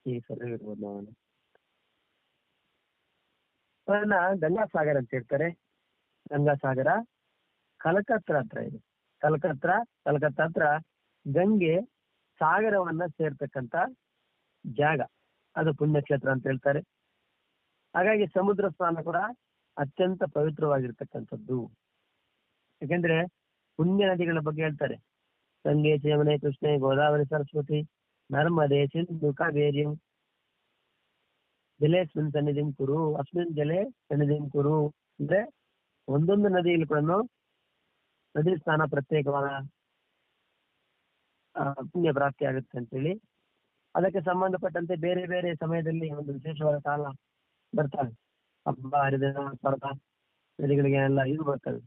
ಈ ಸರಿ ಇರ್ಬೋದು ನಾವು ಅದನ್ನ ಗಂಗಾಸಾಗರ ಅಂತ ಹೇಳ್ತಾರೆ. ಗಂಗಾಸಾಗರ ಕಲ್ಕತ್ತಾ ಹತ್ರ ಇದೆ. ಕಲ್ಕತ್ತಾ ಹತ್ರ ಗಂಗೆ ಸಾಗರವನ್ನ ಸೇರ್ತಕ್ಕಂತ ಜಾಗ, ಅದು ಪುಣ್ಯಕ್ಷೇತ್ರ ಅಂತ ಹೇಳ್ತಾರೆ. ಹಾಗಾಗಿ ಸಮುದ್ರ ಸ್ನಾನ ಕೂಡ ಅತ್ಯಂತ ಪವಿತ್ರವಾಗಿರ್ತಕ್ಕಂಥದ್ದು. ಯಾಕೆಂದ್ರೆ ಪುಣ್ಯ ನದಿಗಳ ಬಗ್ಗೆ ಹೇಳ್ತಾರೆ. ಗಂಗೆ ಯಮುನೆ ಕೃಷ್ಣೆ ಗೋದಾವರಿ ಸರಸ್ವತಿ ನರ್ಮದೆ ಸಿಂಧು ಕಾವೇರಿ ಜಲೇಸ್ಮಿನ್ ಸನ್ನಿಧಿಂ ಕುರು ಅಸ್ಮಿನ್ ಜಲೆ ಸನ್ನಿಧಿಂ ಕುರು. ಅಂದ್ರೆ ಒಂದೊಂದು ನದಿಯಲ್ಲಿ ಕೂಡ ನದಿ ಸ್ನಾನ ಪ್ರತ್ಯೇಕವಾದ ಪುಣ್ಯ ಪ್ರಾಪ್ತಿ ಆಗುತ್ತೆ ಅಂತೇಳಿ ಅದಕ್ಕೆ ಸಂಬಂಧಪಟ್ಟಂತೆ ಬೇರೆ ಬೇರೆ ಸಮಯದಲ್ಲಿ ಒಂದು ವಿಶೇಷವಾದ ಕಾಲ ಬರ್ತವೆ. ಹಬ್ಬ ಹರಿದಿನ ಪರ್ವ ನದಿಗಳಿಗೆ ಎಲ್ಲ ಇದು ಬರ್ತವೆ.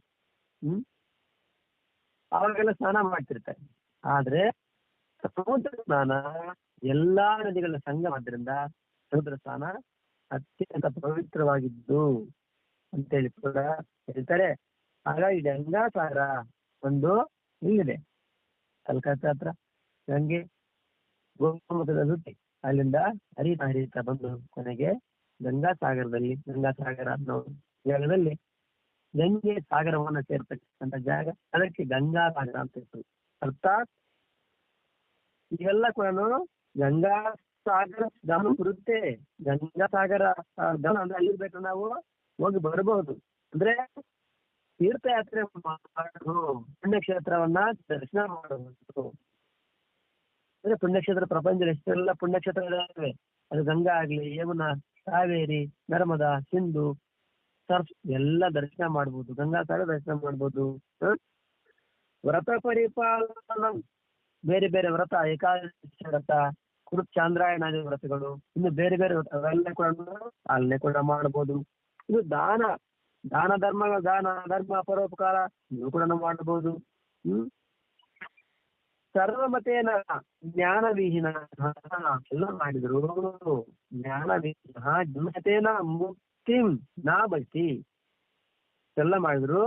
ಅವಾಗೆಲ್ಲ ಸ್ನಾನ ಮಾಡ್ತಿರ್ತಾರೆ. ಆದ್ರೆ ಸಮುದ್ರ ಸ್ನಾನ ಎಲ್ಲಾ ನದಿಗಳ ಸಂಗಮದ್ರಿಂದ ಸಮುದ್ರ ಸ್ನಾನ ಅತ್ಯಂತ ಪವಿತ್ರವಾಗಿದ್ದು ಅಂತೇಳಿ ಕೂಡ ಹೇಳ್ತಾರೆ. ಹಾಗಾಗಿ ಗಂಗಾಸಾಗರ ಒಂದು ಇಲ್ಲಿದೆ ಕಲ್ಕತ್ತಾ ಹತ್ರ. ಗಂಗೆ ಗೋಮುಖದ ಸುತ್ತಿ ಅಲ್ಲಿಂದ ಹರಿತಾ ಬಂದು ಕೊನೆಗೆ ಗಂಗಾಸಾಗರ ಅನ್ನೋ ಜಾಗದಲ್ಲಿ ಗಂಗೆ ಸಾಗರವನ್ನ ಸೇರ್ತಕ್ಕಂಥ ಜಾಗ, ಅದಕ್ಕೆ ಗಂಗಾಸಾಗರ ಅಂತ ಹೇಳ್ತಾರೆ. ಅರ್ಥಾತ್ ಇವೆಲ್ಲ ಕೂಡ ಗಂಗಾ ಸಾಗರ ಧಾಮ ಬರುತ್ತೆ. ಗಂಗಾಸಾಗರ ಧಾಮ ಅಂದ್ರೆ ಅಲ್ಲಿರ್ಬೇಕು, ನಾವು ಹೋಗಿ ಬರಬಹುದು. ಅಂದ್ರೆ ತೀರ್ಥಯಾತ್ರೆ ಮಾಡೋದು, ಪುಣ್ಯಕ್ಷೇತ್ರವನ್ನ ದರ್ಶನ ಮಾಡಬಹುದು. ಅಂದ್ರೆ ಪುಣ್ಯಕ್ಷೇತ್ರ ಪ್ರಪಂಚದಲ್ಲಿ ಎಷ್ಟೆಲ್ಲ ಪುಣ್ಯಕ್ಷೇತ್ರಗಳಿವೆ. ಅದು ಗಂಗಾ ಆಗ್ಲಿ, ಯಮುನಾ, ಕಾವೇರಿ, ನರ್ಮದಾ, ಸಿಂಧು, ಸರ್ಫ್ ಎಲ್ಲ ದರ್ಶನ ಮಾಡ್ಬೋದು. ಗಂಗಾಸಾಗರ ದರ್ಶನ ಮಾಡ್ಬೋದು. ವ್ರತ ಪರಿಪಾಲನ, ಬೇರೆ ಬೇರೆ ವ್ರತ, ಏಕಾದಶಿ ವ್ರತ, ಚಾಂದ್ರಾಯಣಾದಿ ವ್ರತಗಳು, ಇನ್ನು ಬೇರೆ ಬೇರೆ ವ್ರತ ಅವೆಲ್ಲ ಕೂಡ ಪಾಲನೆ ಕೂಡ ಮಾಡ್ಬೋದು. ಇದು ದಾನ ಧರ್ಮ ಪರೋಪಕಾರ ಇವು ಕೂಡ ಮಾಡಬಹುದು. ಸರ್ವಮತೇನ ಜ್ಞಾನವಿಹೀನ ಎಲ್ಲ ಮಾಡಿದ್ರು ಜ್ಞಾನವಿಹೀನ ಜ್ಞಾತೇನ ಮುಕ್ತಿಂ ನಾ ಬಯಸಿ ಎಲ್ಲ ಮಾಡಿದ್ರು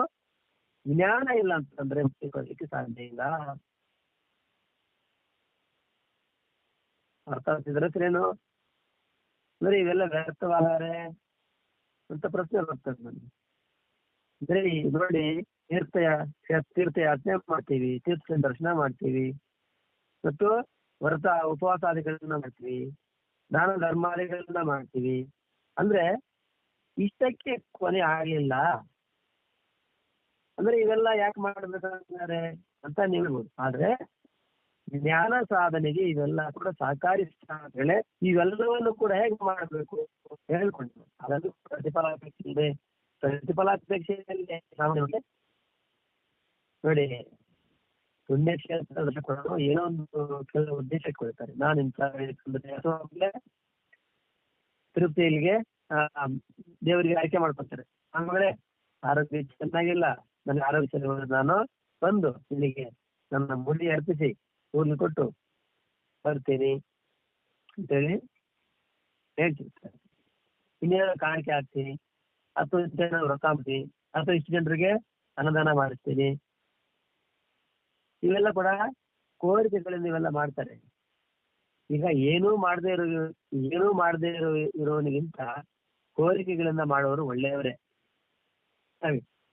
ಜ್ಞಾನ ಇಲ್ಲ ಅಂತಂದ್ರೆ ಮುಕ್ತಿ ಕೊಡ್ಲಿಕ್ಕೆ ಸಾಧ್ಯ ಇಲ್ಲ. ಅರ್ಥ ಆಗ್ತಿದ್ರೇನು ಅಂದ್ರೆ ಇವೆಲ್ಲ ವ್ಯರ್ಥವಾದರೆ ಅಂತ ಪ್ರಶ್ನೆ ಬರ್ತದೆ ನನಗೆ. ಅಂದ್ರೆ ನೋಡಿ, ತೀರ್ಥಯಾತ್ರೆ ಮಾಡ್ತೀವಿ, ತೀರ್ಥ ದರ್ಶನ ಮಾಡ್ತೀವಿ, ಮತ್ತು ವ್ರತ ಉಪವಾಸಾದಿಗಳನ್ನ ಮಾಡ್ತೀವಿ, ದಾನ ಧರ್ಮಾದಿಗಳನ್ನ ಮಾಡ್ತೀವಿ. ಅಂದ್ರೆ ಇಷ್ಟಕ್ಕೆ ಕೊನೆ ಆಗಲಿಲ್ಲ ಅಂದ್ರೆ ಇವೆಲ್ಲ ಯಾಕೆ ಮಾಡ್ಬೇಕಂತಾರೆ ಅಂತ ನೀವು ಹೇಳ್ಬೋದು. ಆದ್ರೆ ಜ್ಞಾನ ಸಾಧನೆಗೆ ಇವೆಲ್ಲ ಕೂಡ ಸಹಕಾರಿ ಸ್ಥಾನಗಳೇ. ಇವೆಲ್ಲವನ್ನು ಕೂಡ ಹೇಗೆ ಮಾಡಬೇಕು ಹೇಳ್ಕೊಂಡು ಅದನ್ನು ಪ್ರತಿಫಲಾಪೇಕ್ಷೆ ಇದೆ. ಪ್ರತಿಫಲಾಪೇಕ್ಷೆಯಲ್ಲಿ ಸಾಮಾನ್ಯವಾಗಿ ನೋಡಿ, ಪುಣ್ಯಕ್ಷೇತ್ರ ಕೂಡ ಏನೋ ಒಂದು ಕೆಲವು ಉದ್ದೇಶ ಕೊಡ್ತಾರೆ. ನಾನು ಇಂಥ ಅಥವಾ ತಿರುಪತಿಗೆ ದೇವರಿಗೆ ಆಯ್ಕೆ ಮಾಡ್ಕೊತಾರೆ. ಆಮೇಲೆ ಆರೋಗ್ಯ ಚೆನ್ನಾಗಿಲ್ಲ, ನನಗೆ ಆರೋಗ್ಯ ಚೆನ್ನಾಗಿ ನಾನು ಬಂದು ಇಲ್ಲಿಗೆ ನನ್ನ ಮುಡಿ ಅರ್ಪಿಸಿ ಕೂದಲು ಕೊಟ್ಟು ಬರ್ತೀನಿ ಅಂತೇಳಿ ಹೇಳ್ತಿರ್ತಾರೆ. ಇನ್ನೇನೋ ಕಾಣಿಕೆ ಹಾಕ್ತೀನಿ, ಅಥವಾ ಇಷ್ಟು ಜನ ವ್ರತ ಮಾಡ್ತೀನಿ, ಅಥವಾ ಇಷ್ಟು ಜನರಿಗೆ ಅನ್ನದಾನ ಮಾಡಿಸ್ತೀನಿ. ಇವೆಲ್ಲ ಕೂಡ ಕೋರಿಕೆಗಳಿಂದ ಇವೆಲ್ಲ ಮಾಡ್ತಾರೆ. ಈಗ ಏನೂ ಮಾಡದೇ ಇರೋನಿಗಿಂತ ಕೋರಿಕೆಗಳಿಂದ ಮಾಡೋರು ಒಳ್ಳೆಯವರೇ.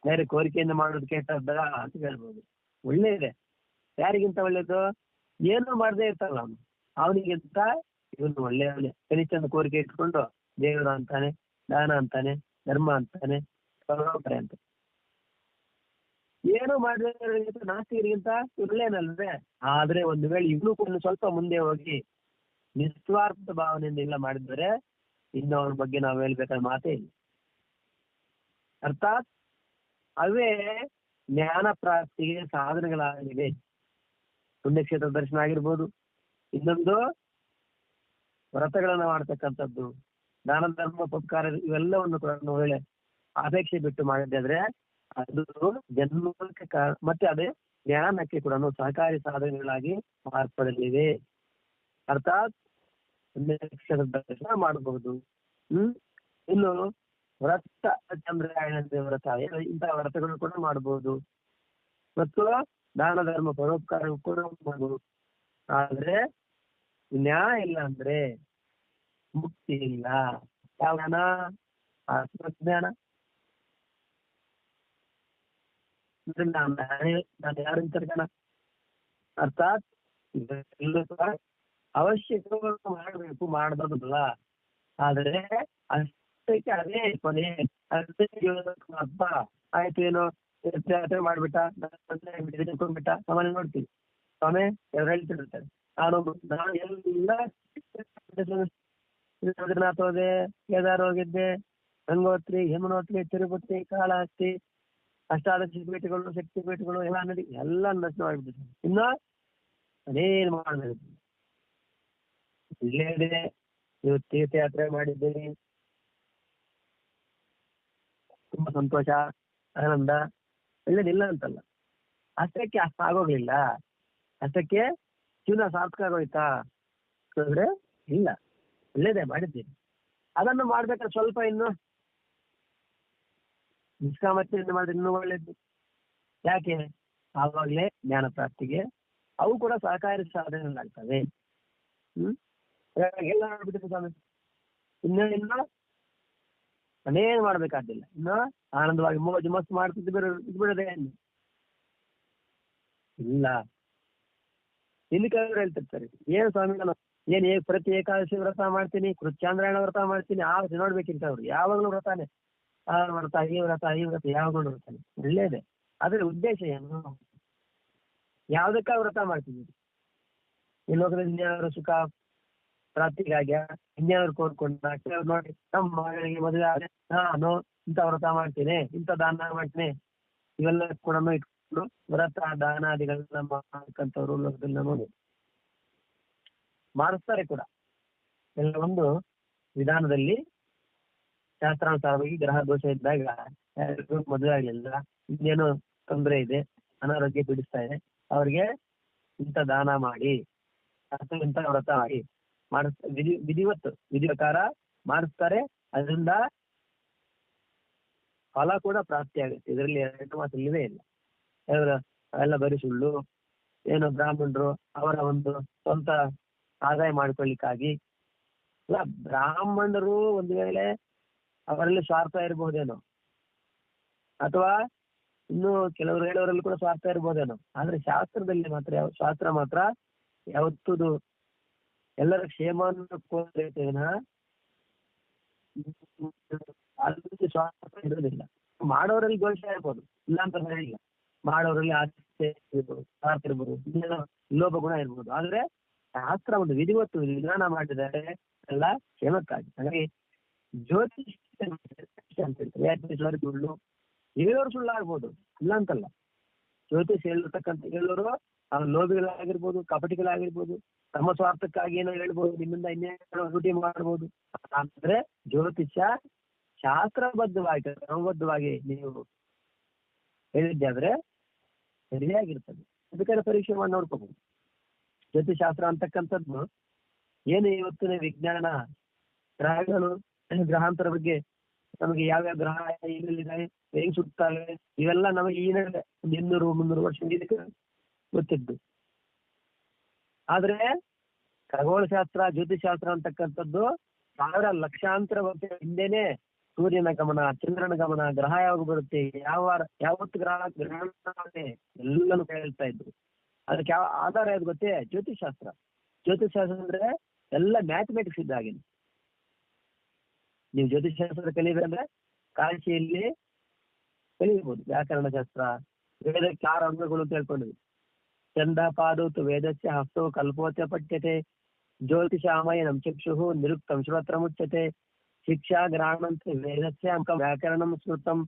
ಬೇರೆ ಕೋರಿಕೆಯಿಂದ ಮಾಡೋದು ಕೆಟ್ಟದ್ದ ಅಂತ ಹೇಳ್ಬೋದು. ಒಳ್ಳೆ ಇದೆ. ಯಾರಿಗಿಂತ ಒಳ್ಳೇದು? ಏನೂ ಮಾಡದೇ ಇರ್ತಾರಲ್ಲ ಅವನಿಗಿಂತ ಇವನು ಒಳ್ಳೆಯವನೇ. ಕನಿಷ್ಠ ಕೋರಿಕೆ ಇಟ್ಕೊಂಡು ದೇವರು ಅಂತಾನೆ, ದಾನ ಅಂತಾನೆ, ಧರ್ಮ ಅಂತಾನೆ, ಪರೋಪರೆ ಅಂತ. ಏನು ಮಾಡಿದ ನಾಸ್ತಿಕರಿಗಿಂತ ಒಳ್ಳೆಯನಲ್ವೇ? ಆದ್ರೆ ಒಂದು ವೇಳೆ ಇವನು ಕೂಡ ಸ್ವಲ್ಪ ಮುಂದೆ ಹೋಗಿ ನಿಸ್ವಾರ್ಥ ಭಾವನೆಯಿಂದ ಇಲ್ಲ ಮಾಡಿದರೆ ಇನ್ನು ಅವನ ಬಗ್ಗೆ ನಾವು ಹೇಳ್ಬೇಕಾದ ಮಾತೇ ಇಲ್ಲ. ಅರ್ಥಾತ್ ಅವೇ ಜ್ಞಾನ ಪ್ರಾಪ್ತಿಗೆ ಸಾಧನೆಗಳಾಗಿವೆ. ಪುಣ್ಯಕ್ಷೇತ್ರ ದರ್ಶನ ಆಗಿರ್ಬೋದು, ಇನ್ನೊಂದು ವ್ರತಗಳನ್ನ ಮಾಡ್ತಕ್ಕಂಥದ್ದು, ದಾನ ಧರ್ಮ ಉಪಕಾರ, ಇವೆಲ್ಲವನ್ನು ಕೂಡ ಒಳ್ಳೆ ಅಪೇಕ್ಷೆ ಬಿಟ್ಟು ಮಾಡಿದ್ದಾದ್ರೆ ಅದು ಜನ್ಮಕ್ಕೆ ಮತ್ತೆ ಅದೇ ಜ್ಞಾನಕ್ಕೆ ಕೂಡ ಸಹಕಾರಿ ಸಾಧನೆಗಳಾಗಿ ಮಾರ್ಪಡಲಿವೆ. ಅರ್ಥಾತ್ ಪುಣ್ಯಕ್ಷೇತ್ರ ದರ್ಶನ ಮಾಡಬಹುದು. ಇನ್ನು ವ್ರತ, ಚಂದ್ರಾಯಣ ವ್ರತ, ಇಂತಹ ವ್ರತಗಳು ಕೂಡ ಮಾಡಬಹುದು, ಮತ್ತು ದಾನ ಧರ್ಮ ಪರೋಪಕಾರ ಕೂಡ ಮಾಡಬಹುದು. ಆದ್ರೆ ನ್ಯಾಯ ಇಲ್ಲ ಅಂದ್ರೆ ಮುಕ್ತಿ ಇಲ್ಲ. ಯಾವ ಜ್ಞಾನ? ಆತ್ಮಜ್ಞಾನ. ನಾನು ಯಾರು ಅಂತರ್ಗಣ ಅರ್ಥಾತ್ ಇದೆಲ್ಲ ಅವಶ್ಯಕವಾಗಿ ಮಾಡಬೇಕು, ಮಾಡಬಾರ್ದಲ್ಲ. ಆದರೆ ಅಷ್ಟಕ್ಕೆ ಅದೇ ಕೊನೆ, ಅದಕ್ಕೆ ಅರ್ಥ ಆಯ್ತು. ಏನು ತೀರ್ಥಯಾತ್ರೆ ಮಾಡ್ಬಿಟ್ಟ, ತಿಳ್ಕೊಂಡ್ಬಿಟ್ಟ, ಸಾಮಾನ್ಯ ನೋಡ್ತೀವಿ. ಸ್ವಾಮಿ ಎರಡು ಹೇಳ್ತಿರ್ತಾರೆ, ನಾನು ಎಲ್ಲ ಬದ್ರಿನಾಥ್ ಹೋದೆ, ಕೇದಾರ್ ಹೋಗಿದ್ದೆ, ಗಂಗೋತ್ರಿ, ಯಮುನೋತ್ರಿ, ತಿರುಪತಿ, ಕಾಳಹಸ್ತಿ, ಅಷ್ಟಾದಶ ಪೀಠಗಳು, ಶಕ್ತಿ ಪೀಠಗಳು ಎಲ್ಲ ನದಿ ಎಲ್ಲ ದರ್ಶನ ಮಾಡಿಬಿಟ್ಟಿದ್ದಾರೆ. ಇನ್ನು ಅದೇನು ಮಾಡಬೇಕು? ಇಲ್ಲೇ ಇದೆ, ಇವತ್ತು ತೀರ್ಥಯಾತ್ರೆ ಮಾಡಿದ್ದೀನಿ, ತುಂಬಾ ಸಂತೋಷ, ಆನಂದ, ಒಳ್ಳೇದಿಲ್ಲ ಅಂತಲ್ಲ. ಅಷ್ಟಕ್ಕೆ ಆಗೋಗ್ಲಿಲ್ಲ, ಅಷ್ಟಕ್ಕೆ ಜೀವನ ಸಾರ್ಥಕ ಆಗೋಯ್ತಾ ಅಂದ್ರೆ ಇಲ್ಲ. ಒಳ್ಳೇದೇ ಮಾಡಿದ್ದೀನಿ, ಅದನ್ನು ಮಾಡ್ಬೇಕಾದ್ರೆ ಸ್ವಲ್ಪ ಇನ್ನು ನಿಷ್ಕಾಮತೆಯಿಂದ ಮಾಡಿದ್ರೆ ಇನ್ನೂ ಒಳ್ಳೇದು. ಯಾಕೆ? ಆವಾಗಲೇ ಜ್ಞಾನ ಪ್ರಾಪ್ತಿಗೆ ಅವು ಕೂಡ ಸಹಕಾರಿ ಸಾಧನೆಗಳಾಗ್ತವೆ. ಎಲ್ಲ ನೋಡ್ಬಿಟ್ಟಿದೆ ಸ್ವಾಮಿ, ಇನ್ನು ಅದೇನು ಮಾಡ್ಬೇಕಾದಿಲ್ಲ. ಇನ್ನು ಆನಂದವಾಗಿ ಮೋಜು ಮಸ್ತ್ ಮಾಡ್ತಿದ್ದು ಬಿಡೋದೇ ಇಲ್ಲ. ಇಲ್ಲಿ ಕೆಲವರು ಹೇಳ್ತಿರ್ತಾರೆ, ಏನು ಸ್ವಾಮಿ ನಾನು ಪ್ರತಿ ಏಕಾದಶಿ ವ್ರತ ಮಾಡ್ತೀನಿ, ಕೃತ್ಯಾಂದ್ರಾಯಣ ವ್ರತ ಮಾಡ್ತೀನಿ, ನೋಡ್ಬೇಕಿಂತ ಅವ್ರು ಯಾವಾಗಲೂ ವ್ರತಾನೆ, ಆ ವ್ರತ ಈ ವ್ರತ ಯಾವಾಗಲೂ ವ್ರತಾನೆ. ಒಳ್ಳೇದೇ, ಅದ್ರ ಉದ್ದೇಶ ಏನು? ಯಾವ್ದಕ್ಕ ವ್ರತ ಮಾಡ್ತಿದ್ದೀವಿ? ಈ ಲೋಕದಲ್ಲಿ ಇನ್ಯಾರು ಸುಖ ಪ್ರಾಪ್ತಿಗಾಗ್ಯ, ಇನ್ಯಾರು ಕೋರ್ಕೊಂಡ ನೋಡಿ, ನಮ್ಮ ಮಗಳಿಗೆ ಮದುವೆ ಆದ್ರೆ ನಾನು ಇಂಥ ವ್ರತ ಮಾಡ್ತೀನಿ, ಇಂಥ ದಾನ ಮಾಡ್ತೀನಿ, ಇವೆಲ್ಲ ಕೂಡ ಇಟ್ಕೊಂಡು ವ್ರತ ದಾನಾದಿಗಳನ್ನ ಮಾಡ್ಕಂತವ್ರು ಲೋಕದಲ್ಲಿ ನೋಡಿ ಮಾಡಿಸ್ತಾರೆ ಕೂಡ. ಎಲ್ಲ ಒಂದು ವಿಧಾನದಲ್ಲಿ ಶಾಸ್ತ್ರಾನುಸಾರವಾಗಿ ಗ್ರಹ ದೋಷ ಇದ್ದಾಗ ಮದುವೆ ಆಗಲಿಲ್ಲ, ಇನ್ನೇನು ತೊಂದರೆ ಇದೆ, ಅನಾರೋಗ್ಯ ಪೀಡಿಸ್ತಾ ಇದೆ, ಅವ್ರಿಗೆ ಇಂಥ ದಾನ ಮಾಡಿ ಅಥವಾ ಇಂಥ ವ್ರತ ಮಾಡಿ ವಿಧಿ ಪ್ರಕಾರ ಮಾಡಿಸ್ತಾರೆ. ಅದರಿಂದ ಫಲ ಕೂಡ ಪ್ರಾಪ್ತಿ ಆಗುತ್ತೆ. ಇದರಲ್ಲಿ ಎರಡು ಮಾತು ಇಲ್ಲವೇ ಇಲ್ಲ. ಎಲ್ಲ ಬರೀ ಸುಳ್ಳು. ಏನು ಬ್ರಾಹ್ಮಣರು ಅವರ ಒಂದು ಸ್ವಂತ ಆದಾಯ ಮಾಡ್ಕೊಳ್ಳಿಕ್ಕಾಗಿ ಅಲ್ಲ. ಬ್ರಾಹ್ಮಣರು ಒಂದು ವೇಳೆ ಅವರಲ್ಲಿ ಸ್ವಾರ್ಥ ಇರ್ಬೋದೇನೋ, ಅಥವಾ ಇನ್ನು ಕೆಲವರು ಹೇಳೋರಲ್ಲಿ ಕೂಡ ಸ್ವಾರ್ಥ ಇರ್ಬೋದೇನೋ. ಆದ್ರೆ ಶಾಸ್ತ್ರದಲ್ಲಿ ಮಾತ್ರ ಶಾಸ್ತ್ರ ಮಾತ್ರ ಯಾವತ್ತೂ ಎಲ್ಲರ ಕ್ಷೇಮವನ್ನು ಕೋರಿನ ಅಲ್ಲಿ ಸ್ವಾರ್ಥ ಇರೋದಿಲ್ಲ. ಮಾಡೋರಲ್ಲಿ ದೋಷ ಇರ್ಬೋದು, ಇಲ್ಲ ಅಂತ ಹೇಳಿಲ್ಲ. ಮಾಡೋರಲ್ಲಿ ಆಸೆ ಇರ್ಬೋದು, ಸ್ವಾರ್ಥ ಇರ್ಬೋದು, ಲೋಭ ಗುಣ ಇರ್ಬೋದು. ಆದ್ರೆ ಶಾಸ್ತ್ರ ಒಂದು ವಿಧಾನ ಮಾಡಿದ್ದಾರೆ ಎಲ್ಲ ಕ್ಷೇಮಕ್ಕಾಗಿ. ಹಾಗಾಗಿ ಜ್ಯೋತಿಷ್ ಅಂತ ಹೇಳ್ತಾರೆ, ಸುಳ್ಳು ಹೇಳೋರು ಸುಳ್ಳಾಗ್ಬೋದು, ಇಲ್ಲ ಅಂತಲ್ಲ. ಜ್ಯೋತಿಷ್ ಹೇಳೋರು ಲೋಭಿಗಳಾಗಿರ್ಬೋದು, ಕಪಟಿಗಳಾಗಿರ್ಬೋದು, ತಮ್ಮ ಸ್ವಾರ್ಥಕ್ಕಾಗಿ ಏನೋ ಹೇಳ್ಬೋದು, ನಿಮ್ಮಿಂದ ಇನ್ನೇನೋ ಡ್ಯೂಟಿ ಮಾಡ್ಬೋದು. ಅಂದ್ರೆ ಜ್ಯೋತಿಷ್ಯ ಶಾಸ್ತ್ರಬದ್ಧವಾಗಿ ಕ್ರಮಬದ್ಧವಾಗಿ ನೀವು ಹೇಳಿದ್ದಾದ್ರೆ ಸರಿಯಾಗಿರ್ತದೆ. ಅದಕ್ಕೆ ಪರೀಕ್ಷೆ ಮಾಡಿ ನೋಡ್ಕೋಬಹುದು. ಜ್ಯೋತಿಷಾಸ್ತ್ರ ಅಂತಕ್ಕಂಥದ್ದು ಏನು ಇವತ್ತಿನ ವಿಜ್ಞಾನ, ಗ್ರಹಗಳು, ಗ್ರಹಾಂತರ ಬಗ್ಗೆ ನಮಗೆ ಯಾವ್ಯಾವ ಗ್ರಹ ಎಲ್ಲೆಲ್ಲಿದೆ, ಹೇಗೆ ಸುತ್ತಾವೆ, ಇವೆಲ್ಲ ನಮಗೆ ಈ ನಡುವೆ 200-300 ವರ್ಷ ಇದಕ್ಕೆ ಗೊತ್ತಿದ್ದು. ಆದ್ರೆ ಖಗೋಳಶಾಸ್ತ್ರ, ಜ್ಯೋತಿಷಾಸ್ತ್ರ ಅಂತಕ್ಕಂಥದ್ದು ಲಕ್ಷಾಂತರ ವರ್ಷ ಹಿಂದೆನೆ ಸೂರ್ಯನ ಗಮನ, ಚಂದ್ರನ ಗಮನ, ಗ್ರಹ ಯಾವಾಗ ಬರುತ್ತೆ, ಯಾವತ್ತು ಗ್ರಹಣ ಎಲ್ಲನೂ ಹೇಳ್ತಾ ಇದ್ರು. ಅದಕ್ಕೆ ಯಾವ ಆಧಾರ ಯಾವ್ದು ಗೊತ್ತೇ? ಜ್ಯೋತಿಷಾಸ್ತ್ರ. ಜ್ಯೋತಿಷಾಸ್ತ್ರ ಅಂದ್ರೆ ಎಲ್ಲ ಮ್ಯಾಥಮೆಟಿಕ್ಸ್ ಇದ್ದಾಗೆ. ನೀವು ಜ್ಯೋತಿಷಾಸ್ತ್ರ ಕಲಿಬೇಕಂದ್ರೆ ಕಾಶಿಯಲ್ಲಿ ಕಲಿಬಹುದು. ವ್ಯಾಕರಣಶಾಸ್ತ್ರ, ವೇದಕ್ಕೆ 6 ಅಂಗಗಳು ಅಂತ ಹೇಳ್ಕೊಂಡಿದ್ವಿ. ಚಂದ ಪಾದೋತು ವೇದಸ್ಯ ಹಸ್ತೋ ಕಲ್ಪೋತ್ಯ ಪಠ್ಯತೆ, ಜ್ಯೋತಿಷಾಮಯನಂ ಚಕ್ಷುಃ ನಿರುಕ್ತಂ ಶ್ರೋತ್ರ ಮುಚ್ಯತೆ, ಶಿಕ್ಷಾ ಗ್ರಹಣಂತೆ ವೇದಸ್ಯ ಅಂಕಂ ವ್ಯಾಕರಣಂ ಸ್ಮೃತಂ,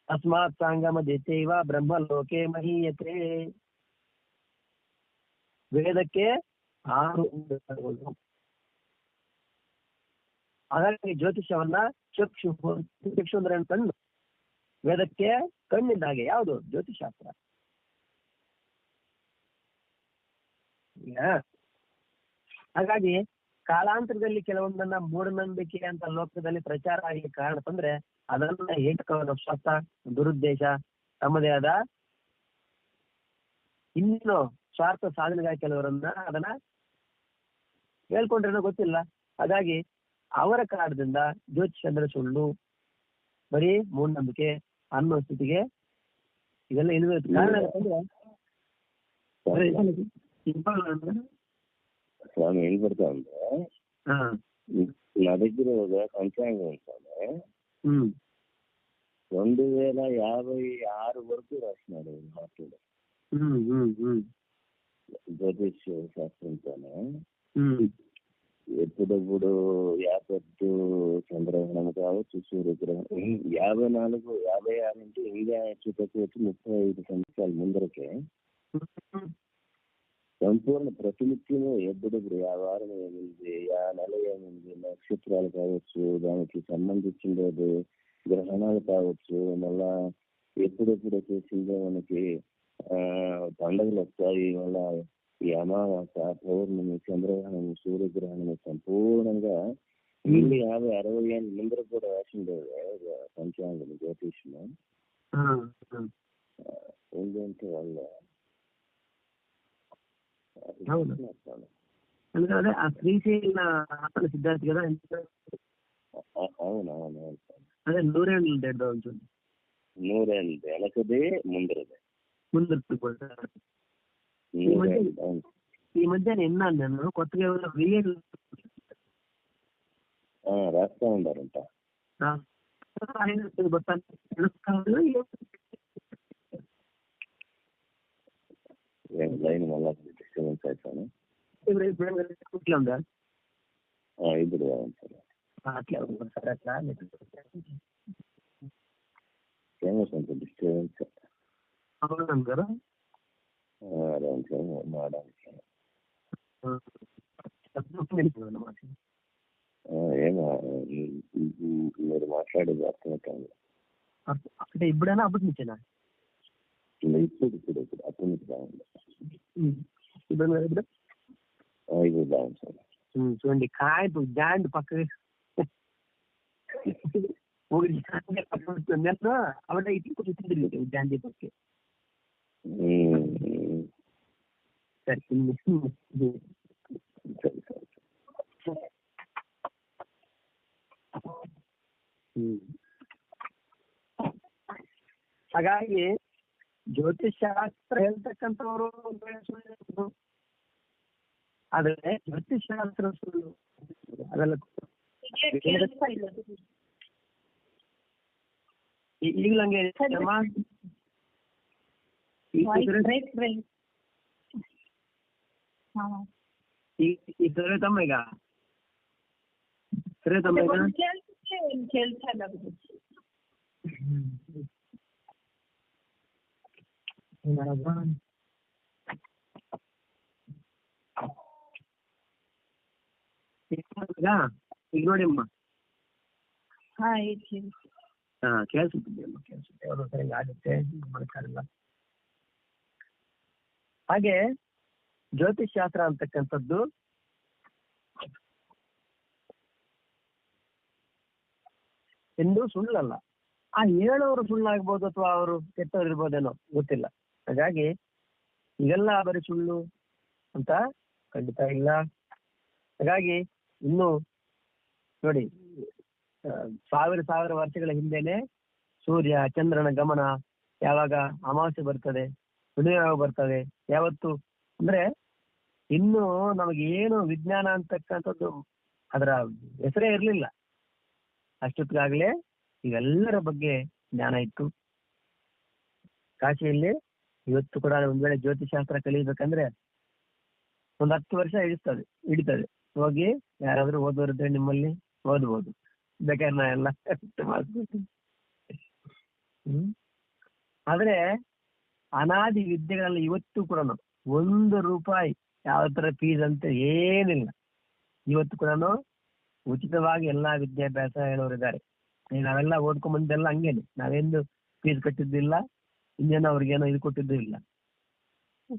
ಅಸ್ಮಾತ್ ಸಾಂಗಮ ದೇತೈವ ಬ್ರಹ್ಮ ಲೋಕೆ ಮಹೀಯತೆ. ವೇದಕ್ಕೆ 6 ಅಂಗಗಳು. ಹಾಗಾಗಿ ಜ್ಯೋತಿಷ್ಯವನ್ನ ಚಕ್ಷು ಅಂದ್ರೆ ಕಣ್ಣು, ವೇದಕ್ಕೆ ಕಣ್ಣಿದ್ದ ಹಾಗೆ. ಯಾವುದು? ಜ್ಯೋತಿಷಾಸ್ತ್ರ. ಹಾಗಾಗಿ ಕಾಲಾಂತರದಲ್ಲಿ ಕೆಲವೊಂದನ್ನ ಮೂಢನಂಬಿಕೆ ಅಂತ ಲೋಕದಲ್ಲಿ ಪ್ರಚಾರ ಆಗಿ ಕಾರಣ ತಂದ್ರೆ ಅದನ್ನ ಏಕಕವನ ಸ್ವಾರ್ಥ, ದುರುದ್ದೇಶ, ತಮ್ಮದೇ ಆದ ಇನ್ನು ಸ್ವಾರ್ಥ ಸಾಧನೆಗಾಗಿ ಕೆಲವರನ್ನ ಅದನ್ನ ಹೇಳ್ಕೊಂಡ್ರೇನೋ ಗೊತ್ತಿಲ್ಲ. ಹಾಗಾಗಿ ಅವರ ಕಾರಣದಿಂದ ಜ್ಯೋತಿಷ ಅಂದ್ರೆ ಸುಳ್ಳು, ಬರೀ ಮೂಢನಂಬಿಕೆ ಅನ್ನೋ ಸ್ಥಿತಿಗೆ ಇದೆಲ್ಲ ಇಳಿದ ಕಾರಣ ಸ್ವಾಮಿ ಏನ್ ಬರ್ತಾ ಅಂದ್ರೆ ನಡಗಿರೋದ ಪಂಚಾಂಗ ಅಂತಾನೆ 2056 వరకు రాసినాడు మాట్లాడు జ్యోతిష్ శాస్త్రంతోనే. ఎప్పుడప్పుడు 52 చంద్రగ్రహణం కావచ్చు, సూర్యగ్రహణం 54, 56 అంటే ఇంకా చూపవచ్చు. 35 సంవత్సరాల ముందరకే సంపూర్ణ ప్రతినిత్యము ఎప్పుడప్పుడు ఆ వారం ఏముంది, ఆ నెల ఏముంది, నక్షత్రాలు కావచ్చు, దానికి సంబంధించింది గ్రహణాలు కావచ్చు, మళ్ళా ఎప్పుడెప్పుడు వచ్చేసిందో మనకి పండుగలు వస్తాయి, మళ్ళా ఈ అమావాస, పౌర్ణమి, చంద్రగ్రహణం, సూర్యగ్రహణం సంపూర్ణంగా 50-60 ఏళ్ళ ముందర కూడా రాసిండేది పంచాంగం జ్యోతిష్యం. ఏంటంటే వాళ్ళ అదే ఆ శ్రీశైల సిద్ధార్థి కదా. అవునవును. అదే 100 ఏళ్ళు డేట్ ఉంటుంది. 100 ఏళ్ళు వెనకదే ముందరదే ముందు. ఈ మధ్య విన్నాను నేను కొత్తగా రాస్తా ఉండారంట. లైన్ మళ్ళా డిస్టర్బెన్స్ అవుతాను. ఇప్పుడు ఉందా? ఇప్పుడు అట్లా సార్ అట్లా ఫేమస్ అంత డిస్టర్బెన్స్. అవును కదా. ఏమో మీరు మాట్లాడేది అర్థమవుతుంది. అంటే ఇప్పుడైనా అప్పటి నుంచేనా? ఇప్పుడు అప్పటి నుంచి బాగుంది. ఇప్పుడు బాగుంది సార్. చూడండి కాయ జాయింట్ పక్కకి അവിടെ ഇത്തിരി ജാൻഡി പക്കെ ಹಾಗಾಗಿ ಜ್ಯೋತಿಷಾಸ್ತ್ರ ಹೇಳ್ತಕ್ಕಂಥವ್ರು ಆದ್ರೆ ಜ್ಯೋತಿಷಾಸ್ತ್ರ ಸುಳ್ಳು ಅದೆಲ್ಲ ಈಗಲಂಗೆ ಈ ಸರಿ ತಮ್ಮ ಈಗ ಸರಿ ತಮ್ಮ ಈಗ ನೋಡಿ ಅಮ್ಮ. ಕೇಳಿಸುತ್ತಿದ್ದೆ ಅಮ್ಮ, ಕೇಳಿಸುತ್ತೆ. ಅವರು ಸರಿ ಆಗುತ್ತೆ, ಮಾಡ್ತಾರಲ್ಲ. ಹಾಗೆ ಜ್ಯೋತಿಷ್ ಶಾಸ್ತ್ರ ಅಂತಕ್ಕಂಥದ್ದು ಎಂದೂ ಸುಳ್ಳಲ್ಲ. ಆ ಹೇಳೋರು ಸುಳ್ಳಾಗ್ಬೋದು ಅಥವಾ ಅವರು ಕೆಟ್ಟವ್ರು ಇರ್ಬೋದೇನೋ ಗೊತ್ತಿಲ್ಲ. ಹಾಗಾಗಿ ಇದೆಲ್ಲ ಬರೀ ಸುಳ್ಳು ಅಂತ ಖಂಡಿತ ಇಲ್ಲ. ಹಾಗಾಗಿ ಇನ್ನು ನೋಡಿ, ಸಾವಿರ ವರ್ಷಗಳ ಹಿಂದೆನೆ ಸೂರ್ಯ ಚಂದ್ರನ ಗಮನ, ಯಾವಾಗ ಅಮಾವಾಸ್ಯೆ ಬರ್ತದೆ, ಹುಣ್ಣಿಮೆ ಯಾವಾಗ ಬರ್ತದೆ, ಯಾವತ್ತು ಅಂದ್ರೆ ಇನ್ನು ನಮಗೇನು ವಿಜ್ಞಾನ ಅಂತಕ್ಕಂಥದ್ದು ಅದರ ಹೆಸರೇ ಇರಲಿಲ್ಲ. ಅಷ್ಟೊತ್ತಿಗಾಗಲೇ ಇವೆಲ್ಲರ ಬಗ್ಗೆ ಜ್ಞಾನ ಇತ್ತು. ಕಾಶಿಯಲ್ಲಿ ಇವತ್ತು ಕೂಡ ಒಂದ್ ವೇಳೆ ಜ್ಯೋತಿಷಾಸ್ತ್ರ ಕಲಿಬೇಕಂದ್ರೆ ಒಂದು 10 ವರ್ಷ ಹಿಡಿತದೆ. ಹೋಗಿ ಯಾರಾದ್ರೂ ಓದೋರಿದ್ರೆ ನಿಮ್ಮಲ್ಲಿ ಓದ್ಬೋದು, ಬೇಕಾದ್ರೆ ನಾ ಎಲ್ಲ ಮಾಡ್ಬೋದು. ಆದ್ರೆ ಅನಾದಿ ವಿದ್ಯೆಗಳಲ್ಲಿ ಇವತ್ತು ಕೂಡ ₹1 ಯಾವ ತರ ಫೀಸ್ ಅಂತ ಏನಿಲ್ಲ. ಇವತ್ತು ಕೂಡ ಉಚಿತವಾಗಿ ಎಲ್ಲಾ ವಿದ್ಯಾಭ್ಯಾಸ ಹೇಳೋರಿದ್ದಾರೆ. ನಾವೆಲ್ಲ ಓದ್ಕೊಂಡ್ ಬಂದೆಲ್ಲ ಹಂಗೇನೆ, ನಾವೇನು ಫೀಸ್ ಕಟ್ಟಿದ್ದಿಲ್ಲ, ಇನ್ನೇನೋ ಅವ್ರಿಗೇನೋ ಇದು ಕೊಟ್ಟಿದ್ದು ಇಲ್ಲ.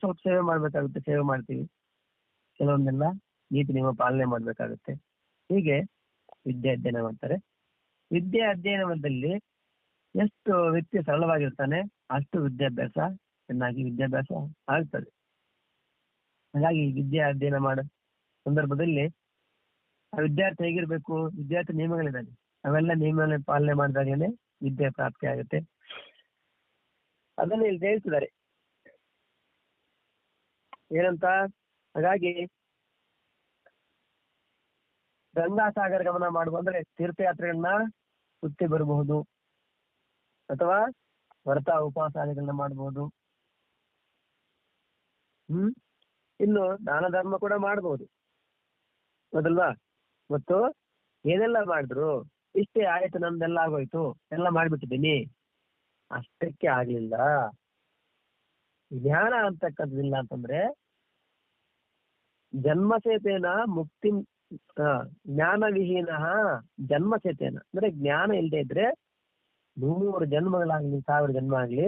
ಸ್ವಲ್ಪ ಸೇವೆ ಮಾಡ್ಬೇಕಾಗುತ್ತೆ, ಸೇವೆ ಮಾಡ್ತೀವಿ. ಕೆಲವೊಂದೆಲ್ಲ ನೀತಿ ನಿಯಮ ಪಾಲನೆ ಮಾಡ್ಬೇಕಾಗುತ್ತೆ. ಹೀಗೆ ವಿದ್ಯೆ ಅಧ್ಯಯನ ಮಾಡ್ತಾರೆ. ವಿದ್ಯೆ ಅಧ್ಯಯನದಲ್ಲಿ ಎಷ್ಟು ವ್ಯಕ್ತಿ ಸರಳವಾಗಿರ್ತಾನೆ ಅಷ್ಟು ಚೆನ್ನಾಗಿ ವಿದ್ಯಾಭ್ಯಾಸ ಆಗ್ತದೆ. ಹಾಗಾಗಿ ವಿದ್ಯೆ ಅಧ್ಯಯನ ಮಾಡೋ ಸಂದರ್ಭದಲ್ಲಿ ಆ ವಿದ್ಯಾರ್ಥಿ ಹೇಗಿರ್ಬೇಕು, ವಿದ್ಯಾರ್ಥಿ ನಿಯಮಗಳಿದ್ದಾವೆ, ಅವೆಲ್ಲ ನಿಯಮ ಪಾಲನೆ ಮಾಡಿದಾಗೇನೆ ವಿದ್ಯೆ ಪ್ರಾಪ್ತಿ ಆಗುತ್ತೆ. ಅದನ್ನು ಇಲ್ಲಿ ಹೇಳ್ತಿದ್ದಾರೆ ಏನಂತ. ಹಾಗಾಗಿ ಗಂಗಾಸಾಗರ ಗಮನ ಮಾಡುವ ಅಂದ್ರೆ ತೀರ್ಥಯಾತ್ರೆಗಳನ್ನ ಸುತ್ತಿ ಬರಬಹುದು, ಅಥವಾ ವ್ರತ ಉಪವಾಸಾದಿಗಳನ್ನ ಮಾಡಬಹುದು. ಇನ್ನು ದಾನ ಧರ್ಮ ಕೂಡ ಮಾಡಬಹುದು, ಹೌದಲ್ವಾ? ಮತ್ತು ಏನೆಲ್ಲ ಮಾಡಿದ್ರು, ಇಷ್ಟೇ ಆಯ್ತು, ನಮ್ದೆಲ್ಲ ಆಗೋಯ್ತು, ಎಲ್ಲ ಮಾಡ್ಬಿಟ್ಟಿದ್ದೀನಿ, ಅಷ್ಟಕ್ಕೆ ಆಗ್ಲಿಲ್ಲ. ಜ್ಞಾನ ಅಂತಕ್ಕಂಥದ್ದಿಲ್ಲ ಅಂತಂದ್ರೆ ಜನ್ಮಚೇತೇನ ಮುಕ್ತಿ, ಜ್ಞಾನ ವಿಹೀನ ಜನ್ಮಚೇತೇನ ಅಂದ್ರೆ ಜ್ಞಾನ ಇಲ್ಲದೆ ಇದ್ರೆ 100 ಜನ್ಮಗಳಾಗ್ಲಿ 1000 ಜನ್ಮ ಆಗ್ಲಿ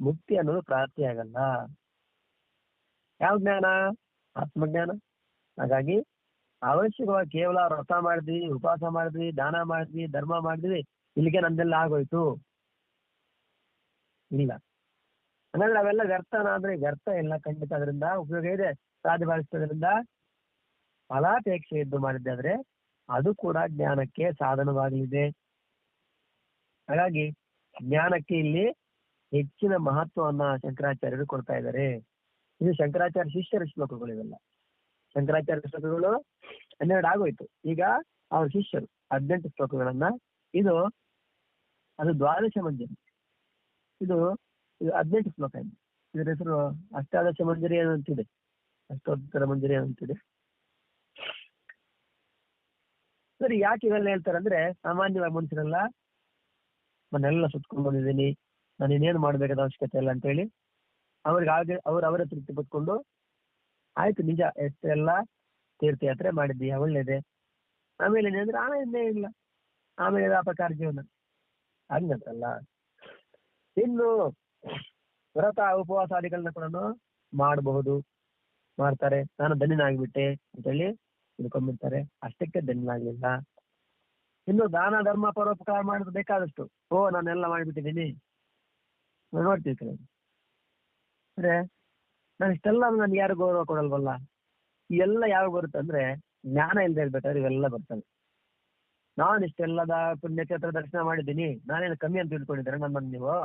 ಮುಕ್ತಿ ಅನ್ನೋದು ಪ್ರಾಪ್ತಿ ಆಗಲ್ಲ. ಯಾವ ಜ್ಞಾನ? ಆತ್ಮಜ್ಞಾನ. ಹಾಗಾಗಿ ಅವಶ್ಯಕವಾಗಿ ಕೇವಲ ವ್ರತ ಮಾಡಿದ್ವಿ, ಉಪವಾಸ ಮಾಡಿದ್ವಿ, ದಾನ ಮಾಡಿದ್ವಿ, ಧರ್ಮ ಮಾಡಿದ್ವಿ, ಇಲ್ಲಿಗೆ ನಮ್ದೆಲ್ಲ ಆಗೋಯ್ತು ಇಲ್ಲ. ಹಾಗಾದ್ರೆ ಅವೆಲ್ಲ ವ್ಯರ್ಥನ ಅಂದ್ರೆ ವ್ಯರ್ಥ ಇಲ್ಲ, ಖಂಡಿತ ಅದರಿಂದ ಉಪಯೋಗ ಇದೆ. ಸಾಧ್ಯವಾಗಿಸೋದ್ರಿಂದ ಫಲಾಪೇಕ್ಷೆ ಇದ್ದು ಮಾಡಿದ್ದಾದ್ರೆ ಅದು ಕೂಡ ಜ್ಞಾನಕ್ಕೆ ಸಾಧನವಾಗಲಿದೆ. ಹಾಗಾಗಿ ಜ್ಞಾನಕ್ಕೆ ಇಲ್ಲಿ ಹೆಚ್ಚಿನ ಮಹತ್ವವನ್ನ ಶಂಕರಾಚಾರ್ಯರು ಕೊಡ್ತಾ ಇದ್ದಾರೆ. ಇದು ಶಂಕರಾಚಾರ್ಯ ಶಿಷ್ಯರ ಶ್ಲೋಕಗಳು ಇವೆಲ್ಲ. ಶಂಕರಾಚಾರ್ಯ ಶ್ಲೋಕಗಳು 12 ಆಗೋಯ್ತು. ಈಗ ಅವ್ರ ಶಿಷ್ಯರು 18 ಶ್ಲೋಕಗಳನ್ನ, ಅದು ದ್ವಾದಶ ಮಂಜರಿ, ಇದು 18 ಶ್ಲೋಕ ಇದೆ. ಇದರ ಹೆಸರು ಅಷ್ಟಾದಶ ಮಂಜರಿ ಏನಂತಿದೆ, ಅಷ್ಟೋತ್ತರ ಮಂಜರಿ ಏನಂತಿದೆ. ಸರಿ, ಯಾಕೆ ಇವೆಲ್ಲ ಹೇಳ್ತಾರೆ ಅಂದ್ರೆ ಸಾಮಾನ್ಯವಾಗಿ ಮನುಷ್ಯರೆಲ್ಲ ನಾನೆಲ್ಲ ಸುತ್ಕೊಂಡು ಬಂದಿದ್ದೀನಿ, ನಾನು ಇನ್ನೇನು ಮಾಡ್ಬೇಕಾದ ಅವಶ್ಯಕತೆ ಇಲ್ಲ ಅಂತೇಳಿ ಅವರೇ ತೃಪ್ತಿ ಪಟ್ಕೊಂಡು ಆಯ್ತು ನಿಜ ಎಷ್ಟೆಲ್ಲ ತೀರ್ಥಯಾತ್ರೆ ಮಾಡಿದ್ದೀಯ, ಒಳ್ಳೇದೆ, ಆಮೇಲೆ ಏನಂದ್ರೆ ಆಮೇಲೆ ಇಲ್ಲ, ಆಮೇಲೆ ವ್ಯಾಪಕಾರ ಜೀವನ ಹಂಗಂತಲ್ಲ. ಇನ್ನು ವ್ರತ ಉಪವಾಸಾದಿಗಳನ್ನ ಕೂಡ ಮಾಡಬಹುದು, ಮಾಡ್ತಾರೆ. ನಾನು ಧನ್ಯನಾಗ್ಬಿಟ್ಟೆ ಅಂತೇಳಿ ತಿಳ್ಕೊಂಡ್ಬಿಡ್ತಾರೆ, ಅಷ್ಟಕ್ಕೆ ಧನ್ಯನಾಗ್ಲಿಲ್ಲ. ಇನ್ನು ದಾನ ಧರ್ಮ ಪರೋಪಕಾರ ಮಾಡೋದು ಬೇಕಾದಷ್ಟು, ನಾನೆಲ್ಲ ಮಾಡಿಬಿಟ್ಟಿದ್ದೀನಿ ನೋಡ್ತೀವಿ ಕೆಲವು. ಅಂದ್ರೆ ನಾನು ಇಷ್ಟೆಲ್ಲ ನನ್ಗೆ ಯಾರು ಗೌರವ ಕೊಡಲ್ವಲ್ಲ. ಇವೆಲ್ಲ ಯಾವಾಗ ಬರುತ್ತೆ ಅಂದ್ರೆ ಜ್ಞಾನ ಇಲ್ಲದೆ ಇರ್ಬೇಕಾದ್ರೆ ಇವೆಲ್ಲ ಬರ್ತವೆ. ನಾನು ಇಷ್ಟೆಲ್ಲದ ಪುಣ್ಯಕ್ಷೇತ್ರ ದರ್ಶನ ಮಾಡಿದ್ದೀನಿ, ನಾನೇನು ಕಮ್ಮಿ ಅಂತ ತಿಳ್ಕೊಂಡಿದ್ದಾರೆ ನಮ್ಮನ್ನು ನೀವು?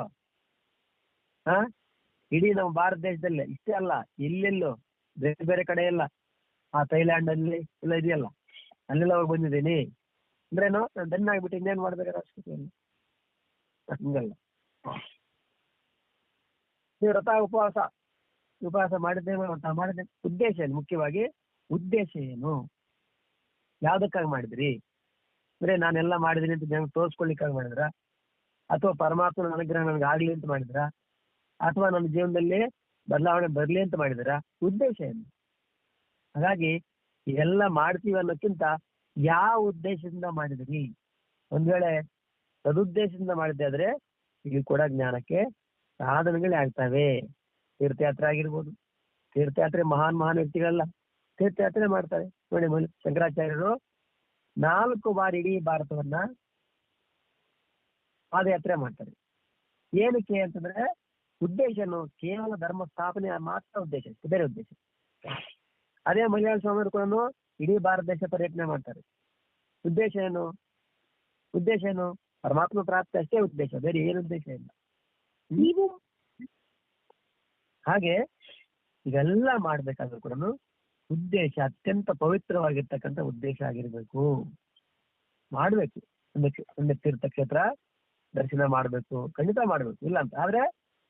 ಇಡೀ ನಮ್ಮ ಭಾರತ ದೇಶದಲ್ಲೇ ಇಷ್ಟೇ ಅಲ್ಲ, ಎಲ್ಲೆಲ್ಲೋ ಬೇರೆ ಬೇರೆ ಕಡೆ ಎಲ್ಲ, ಆ ಥೈಲ್ಯಾಂಡ್ ಅಲ್ಲಿ ಎಲ್ಲ ಇದೆಯಲ್ಲ, ಅಲ್ಲೆಲ್ಲ ಹೋಗಿ ಬಂದಿದ್ದೀನಿ ಅಂದ್ರೇನು ನಾನು ಧನ್ಯ ಆಗ್ಬಿಟ್ಟು ಇನ್ನೇನು ಮಾಡ್ಬೇಕಾದ್ರೆ ಅವಶ್ಯಕತೆ ಇಲ್ಲ. ಹಂಗಲ್ಲ. ನೀವು ವ್ರತ ಉಪವಾಸ ಮಾಡಿದ್ದೆ, ಮಾಡಿದ್ದೆ, ಉದ್ದೇಶ ಏನು? ಮುಖ್ಯವಾಗಿ ಉದ್ದೇಶ ಏನು? ಯಾವ್ದಕ್ಕಾಗಿ ಮಾಡಿದ್ರಿ? ಅಂದ್ರೆ ನಾನೆಲ್ಲ ಮಾಡಿದ್ದೀನಿ ಅಂತ ನನಗೆ ತೋರಿಸ್ಕೊಳ್ಳಿಕ್ಕಾಗಿ ಮಾಡಿದ್ರ, ಅಥವಾ ಪರಮಾತ್ಮನ ಅನುಗ್ರಹ ನನಗೆ ಆಗ್ಲಿ ಅಂತ ಮಾಡಿದ್ರ, ಅಥವಾ ನನ್ನ ಜೀವನದಲ್ಲಿ ಬದಲಾವಣೆ ಬರ್ಲಿ ಅಂತ ಮಾಡಿದ್ರ? ಉದ್ದೇಶ ಏನು? ಹಾಗಾಗಿ ಇವೆಲ್ಲ ಮಾಡ್ತೀವಿ ಅನ್ನೋಕ್ಕಿಂತ ಯಾವ ಉದ್ದೇಶದಿಂದ ಮಾಡಿದ್ರಿ? ಒಂದ್ ವೇಳೆ ಸದುದ್ದೇಶದಿಂದ ಮಾಡಿದ್ದೆ ಆದ್ರೆ ಇಲ್ಲಿ ಕೂಡ ಜ್ಞಾನಕ್ಕೆ ಸಾಧನಗಳೇ ಆಗ್ತವೆ. ತೀರ್ಥಯಾತ್ರೆ ಆಗಿರ್ಬೋದು, ತೀರ್ಥಯಾತ್ರೆ ಮಹಾನ್ ವ್ಯಕ್ತಿಗಳೆಲ್ಲ ತೀರ್ಥಯಾತ್ರೆ ಮಾಡ್ತಾರೆ ನೋಡಿ. ಶಂಕರಾಚಾರ್ಯರು 4 ಬಾರಿ ಇಡೀ ಭಾರತವನ್ನ ಪಾದಯಾತ್ರೆ ಮಾಡ್ತಾರೆ. ಏನಕ್ಕೆ ಅಂತಂದ್ರೆ ಉದ್ದೇಶನು ಕೇವಲ ಧರ್ಮ ಸ್ಥಾಪನೆ ಮಾತ್ರ ಉದ್ದೇಶ, ಬೇರೆ ಉದ್ದೇಶ. ಅದೇ ಮಲಯಾಳ ಸ್ವಾಮಿಯವರು ಕೂಡ ಇಡೀ ಭಾರತ ದೇಶ ಪರ್ಯಟನೆ ಮಾಡ್ತಾರೆ. ಉದ್ದೇಶ ಏನು? ಪರಮಾತ್ಮ ಪ್ರಾಪ್ತಿ ಅಷ್ಟೇ ಉದ್ದೇಶ, ಬೇರೆ ಏನು ಉದ್ದೇಶ ಇಲ್ಲ. ಹಾಗೆ ಇವೆಲ್ಲ ಮಾಡ್ಬೇಕಾದ್ರೂ ಕೂಡ ಉದ್ದೇಶ ಅತ್ಯಂತ ಪವಿತ್ರವಾಗಿರ್ತಕ್ಕಂಥ ಉದ್ದೇಶ ಆಗಿರ್ಬೇಕು. ಮಾಡ್ಬೇಕು, ಒಂದು ತೀರ್ಥಕ್ಷೇತ್ರ ದರ್ಶನ ಮಾಡ್ಬೇಕು, ಖಂಡಿತ ಮಾಡ್ಬೇಕು, ಇಲ್ಲ ಅಂತ. ಆದ್ರೆ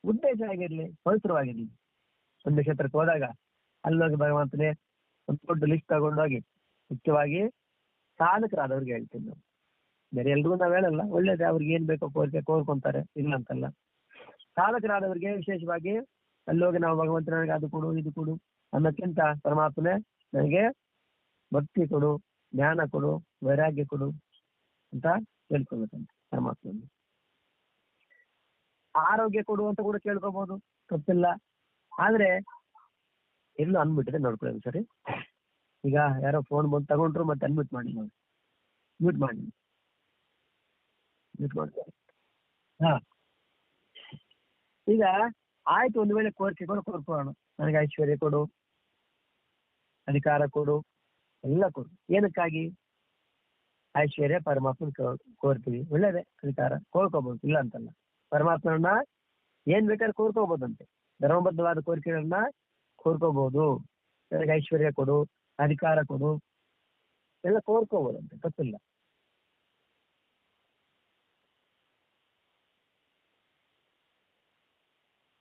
ಉದ್ದೇಶ ಆಗಿರ್ಲಿ, ಪವಿತ್ರವಾಗಿರ್ಲಿ. ಒಂದು ಕ್ಷೇತ್ರಕ್ಕೆ ಹೋದಾಗ ಅಲ್ಲೋಗಿ ಭಗವಂತನೇ ಒಂದು ದೊಡ್ಡ ಲಿಸ್ಟ್ ತಗೊಂಡೋಗಿ, ಮುಖ್ಯವಾಗಿ ಸಾಧಕರಾದವ್ರಿಗೆ ಹೇಳ್ತೀನಿ ನಾವು, ಬೇರೆ ಎಲ್ರಿಗೂ ನಾವ್ ಹೇಳಲ್ಲ, ಒಳ್ಳೇದೇ, ಅವ್ರಿಗೆ ಏನ್ ಬೇಕೋ ಕೋರ್ಕೊಂತಾರೆ, ಇಲ್ಲ ಅಂತಲ್ಲ. ಸಾಧಕರಾದವ್ರಿಗೆ ವಿಶೇಷವಾಗಿ ಅಲ್ಲೋಗಿ ನಾವು ಭಗವಂತ ನನಗೆ ಅದು ಕೊಡು ಇದು ಕೊಡು ಅನ್ನೋಕ್ಕಿಂತ ಪರಮಾತ್ಮನೇ ನನಗೆ ಭಕ್ತಿ ಕೊಡು, ಜ್ಞಾನ ಕೊಡು, ವೈರಾಗ್ಯ ಕೊಡು ಅಂತ ಕೇಳ್ಕೊಬೇಕಂತ ಪರಮಾತ್ಮನ. ಆರೋಗ್ಯ ಕೊಡು ಅಂತ ಕೂಡ ಕೇಳ್ಕೋಬಹುದು, ತಪ್ಪಿಲ್ಲ. ಆದ್ರೆ ಎಲ್ಲೂ ಅನ್ಬಿಟ್ಟಿದೆ ನೋಡ್ಕೊಳ್ಳಿ ಸರಿ. ಈಗ ಯಾರೋ ಫೋನ್ ಬಂದು ತಗೊಂಡ್ರು, ಮತ್ತೆ ಅನ್ಮ್ಯೂಟ್ ಮಾಡಿ ನೋಡಿ, ಮ್ಯೂಟ್ ಮಾಡಿ. ಈಗ ಆಯ್ತು, ಒಂದು ವೇಳೆ ಕೋರಿಕೆಗಳು ಕೋರ್ಕೋಣ, ನನಗೆ ಐಶ್ವರ್ಯ ಕೊಡು, ಅಧಿಕಾರ ಕೊಡು, ಎಲ್ಲ ಕೊಡು. ಏನಕ್ಕಾಗಿ? ಐಶ್ವರ್ಯ ಪರಮಾತ್ಮನ ಕೋರ್ತೀವಿ, ಒಳ್ಳೇದೇ, ಅಧಿಕಾರ ಕೋರ್ಕೋಬಹುದು, ಇಲ್ಲ ಅಂತಲ್ಲ. ಪರಮಾತ್ಮನನ್ನ ಏನ್ ಬೇಕಾದ್ರೆ ಕೋರ್ಕೋಬಹುದಂತೆ, ಧರ್ಮಬದ್ಧವಾದ ಕೋರಿಕೆಗಳನ್ನ ಕೋರ್ಕೋಬಹುದು. ನನಗೆ ಐಶ್ವರ್ಯ ಕೊಡು, ಅಧಿಕಾರ ಕೊಡು, ಎಲ್ಲ ಕೋರ್ಕೋಬಹುದಂತೆ, ತಪ್ಪಿಲ್ಲ.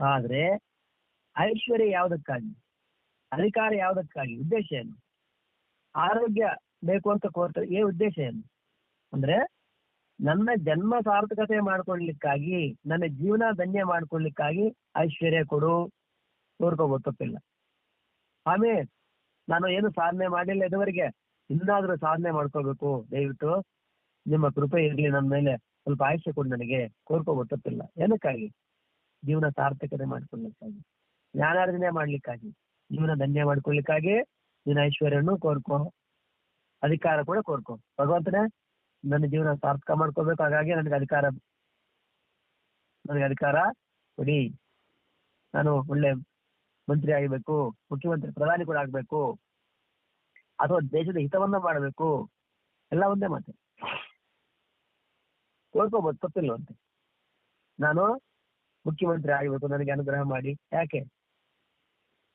ಆದ್ರೆ ಐಶ್ವರ್ಯ ಯಾವುದಕ್ಕಾಗಿ, ಅಧಿಕಾರ ಯಾವುದಕ್ಕಾಗಿ, ಉದ್ದೇಶ ಏನು? ಆರೋಗ್ಯ ಬೇಕು ಅಂತ ಕೋರ್ತಾರೆ, ಏನ್ ಉದ್ದೇಶ ಏನು ಅಂದ್ರೆ ನನ್ನ ಜನ್ಮ ಸಾರ್ಥಕತೆ ಮಾಡ್ಕೊಳ್ಲಿಕ್ಕಾಗಿ, ನನ್ನ ಜೀವನ ಧನ್ಯ ಮಾಡ್ಕೊಳ್ಲಿಕ್ಕಾಗಿ ಐಶ್ವರ್ಯ ಕೊಡು, ಕೋರ್ಕೋಬಹುದು, ತಪ್ಪಿಲ್ಲ. ಆಮೇಲೆ ನಾನು ಏನು ಸಾಧನೆ ಮಾಡಿಲ್ಲ ಇದುವರೆಗೆ, ಇನ್ನಾದ್ರೂ ಸಾಧನೆ ಮಾಡ್ಕೋಬೇಕು, ದಯವಿಟ್ಟು ನಿಮ್ಮ ಕೃಪೆ ಇರ್ಲಿ ನನ್ನ ಮೇಲೆ, ಸ್ವಲ್ಪ ಆಯುಷ್ಯ ಕೊಡು ನನಗೆ, ಕೋರ್ಕೋಬಹುದು, ತಪ್ಪಿಲ್ಲ. ಏನಕ್ಕಾಗಿ? ಜೀವನ ಸಾರ್ಥಕತೆ ಮಾಡ್ಕೊಳ್ಲಿಕ್ಕಾಗಿ, ಜ್ಞಾನಾರ್ಜನೆ ಮಾಡ್ಲಿಕ್ಕಾಗಿ, ಜೀವನ ಧನ್ಯ ಮಾಡ್ಕೊಳ್ಲಿಕ್ಕಾಗಿ ನೀನು ಐಶ್ವರ್ಯನ್ನು ಕೋರ್ಕೋ, ಅಧಿಕಾರ ಕೂಡ ಕೋರ್ಕೋ. ಭಗವಂತನೇ ನನ್ನ ಜೀವನ ಸಾರ್ಥಕ ಮಾಡ್ಕೋಬೇಕು, ಹಾಗಾಗಿ ನನಗೆ ಅಧಿಕಾರ ಕೊಡಿ, ನಾನು ಒಳ್ಳೆ ಮಂತ್ರಿ ಆಗಬೇಕು, ಮುಖ್ಯಮಂತ್ರಿ ಪ್ರಧಾನಿ ಕೂಡ ಆಗ್ಬೇಕು, ಅಥವಾ ದೇಶದ ಹಿತವನ್ನ ಮಾಡಬೇಕು, ಎಲ್ಲ ಒಂದೇ ಮಾತೆ, ಕೋರ್ಕೋಬಹುದು, ತಪ್ಪಿಲ್ವಂತೆ. ನಾನು ಮುಖ್ಯಮಂತ್ರಿ ಆಗಬೇಕು, ನನಗೆ ಅನುಗ್ರಹ ಮಾಡಿ. ಯಾಕೆ?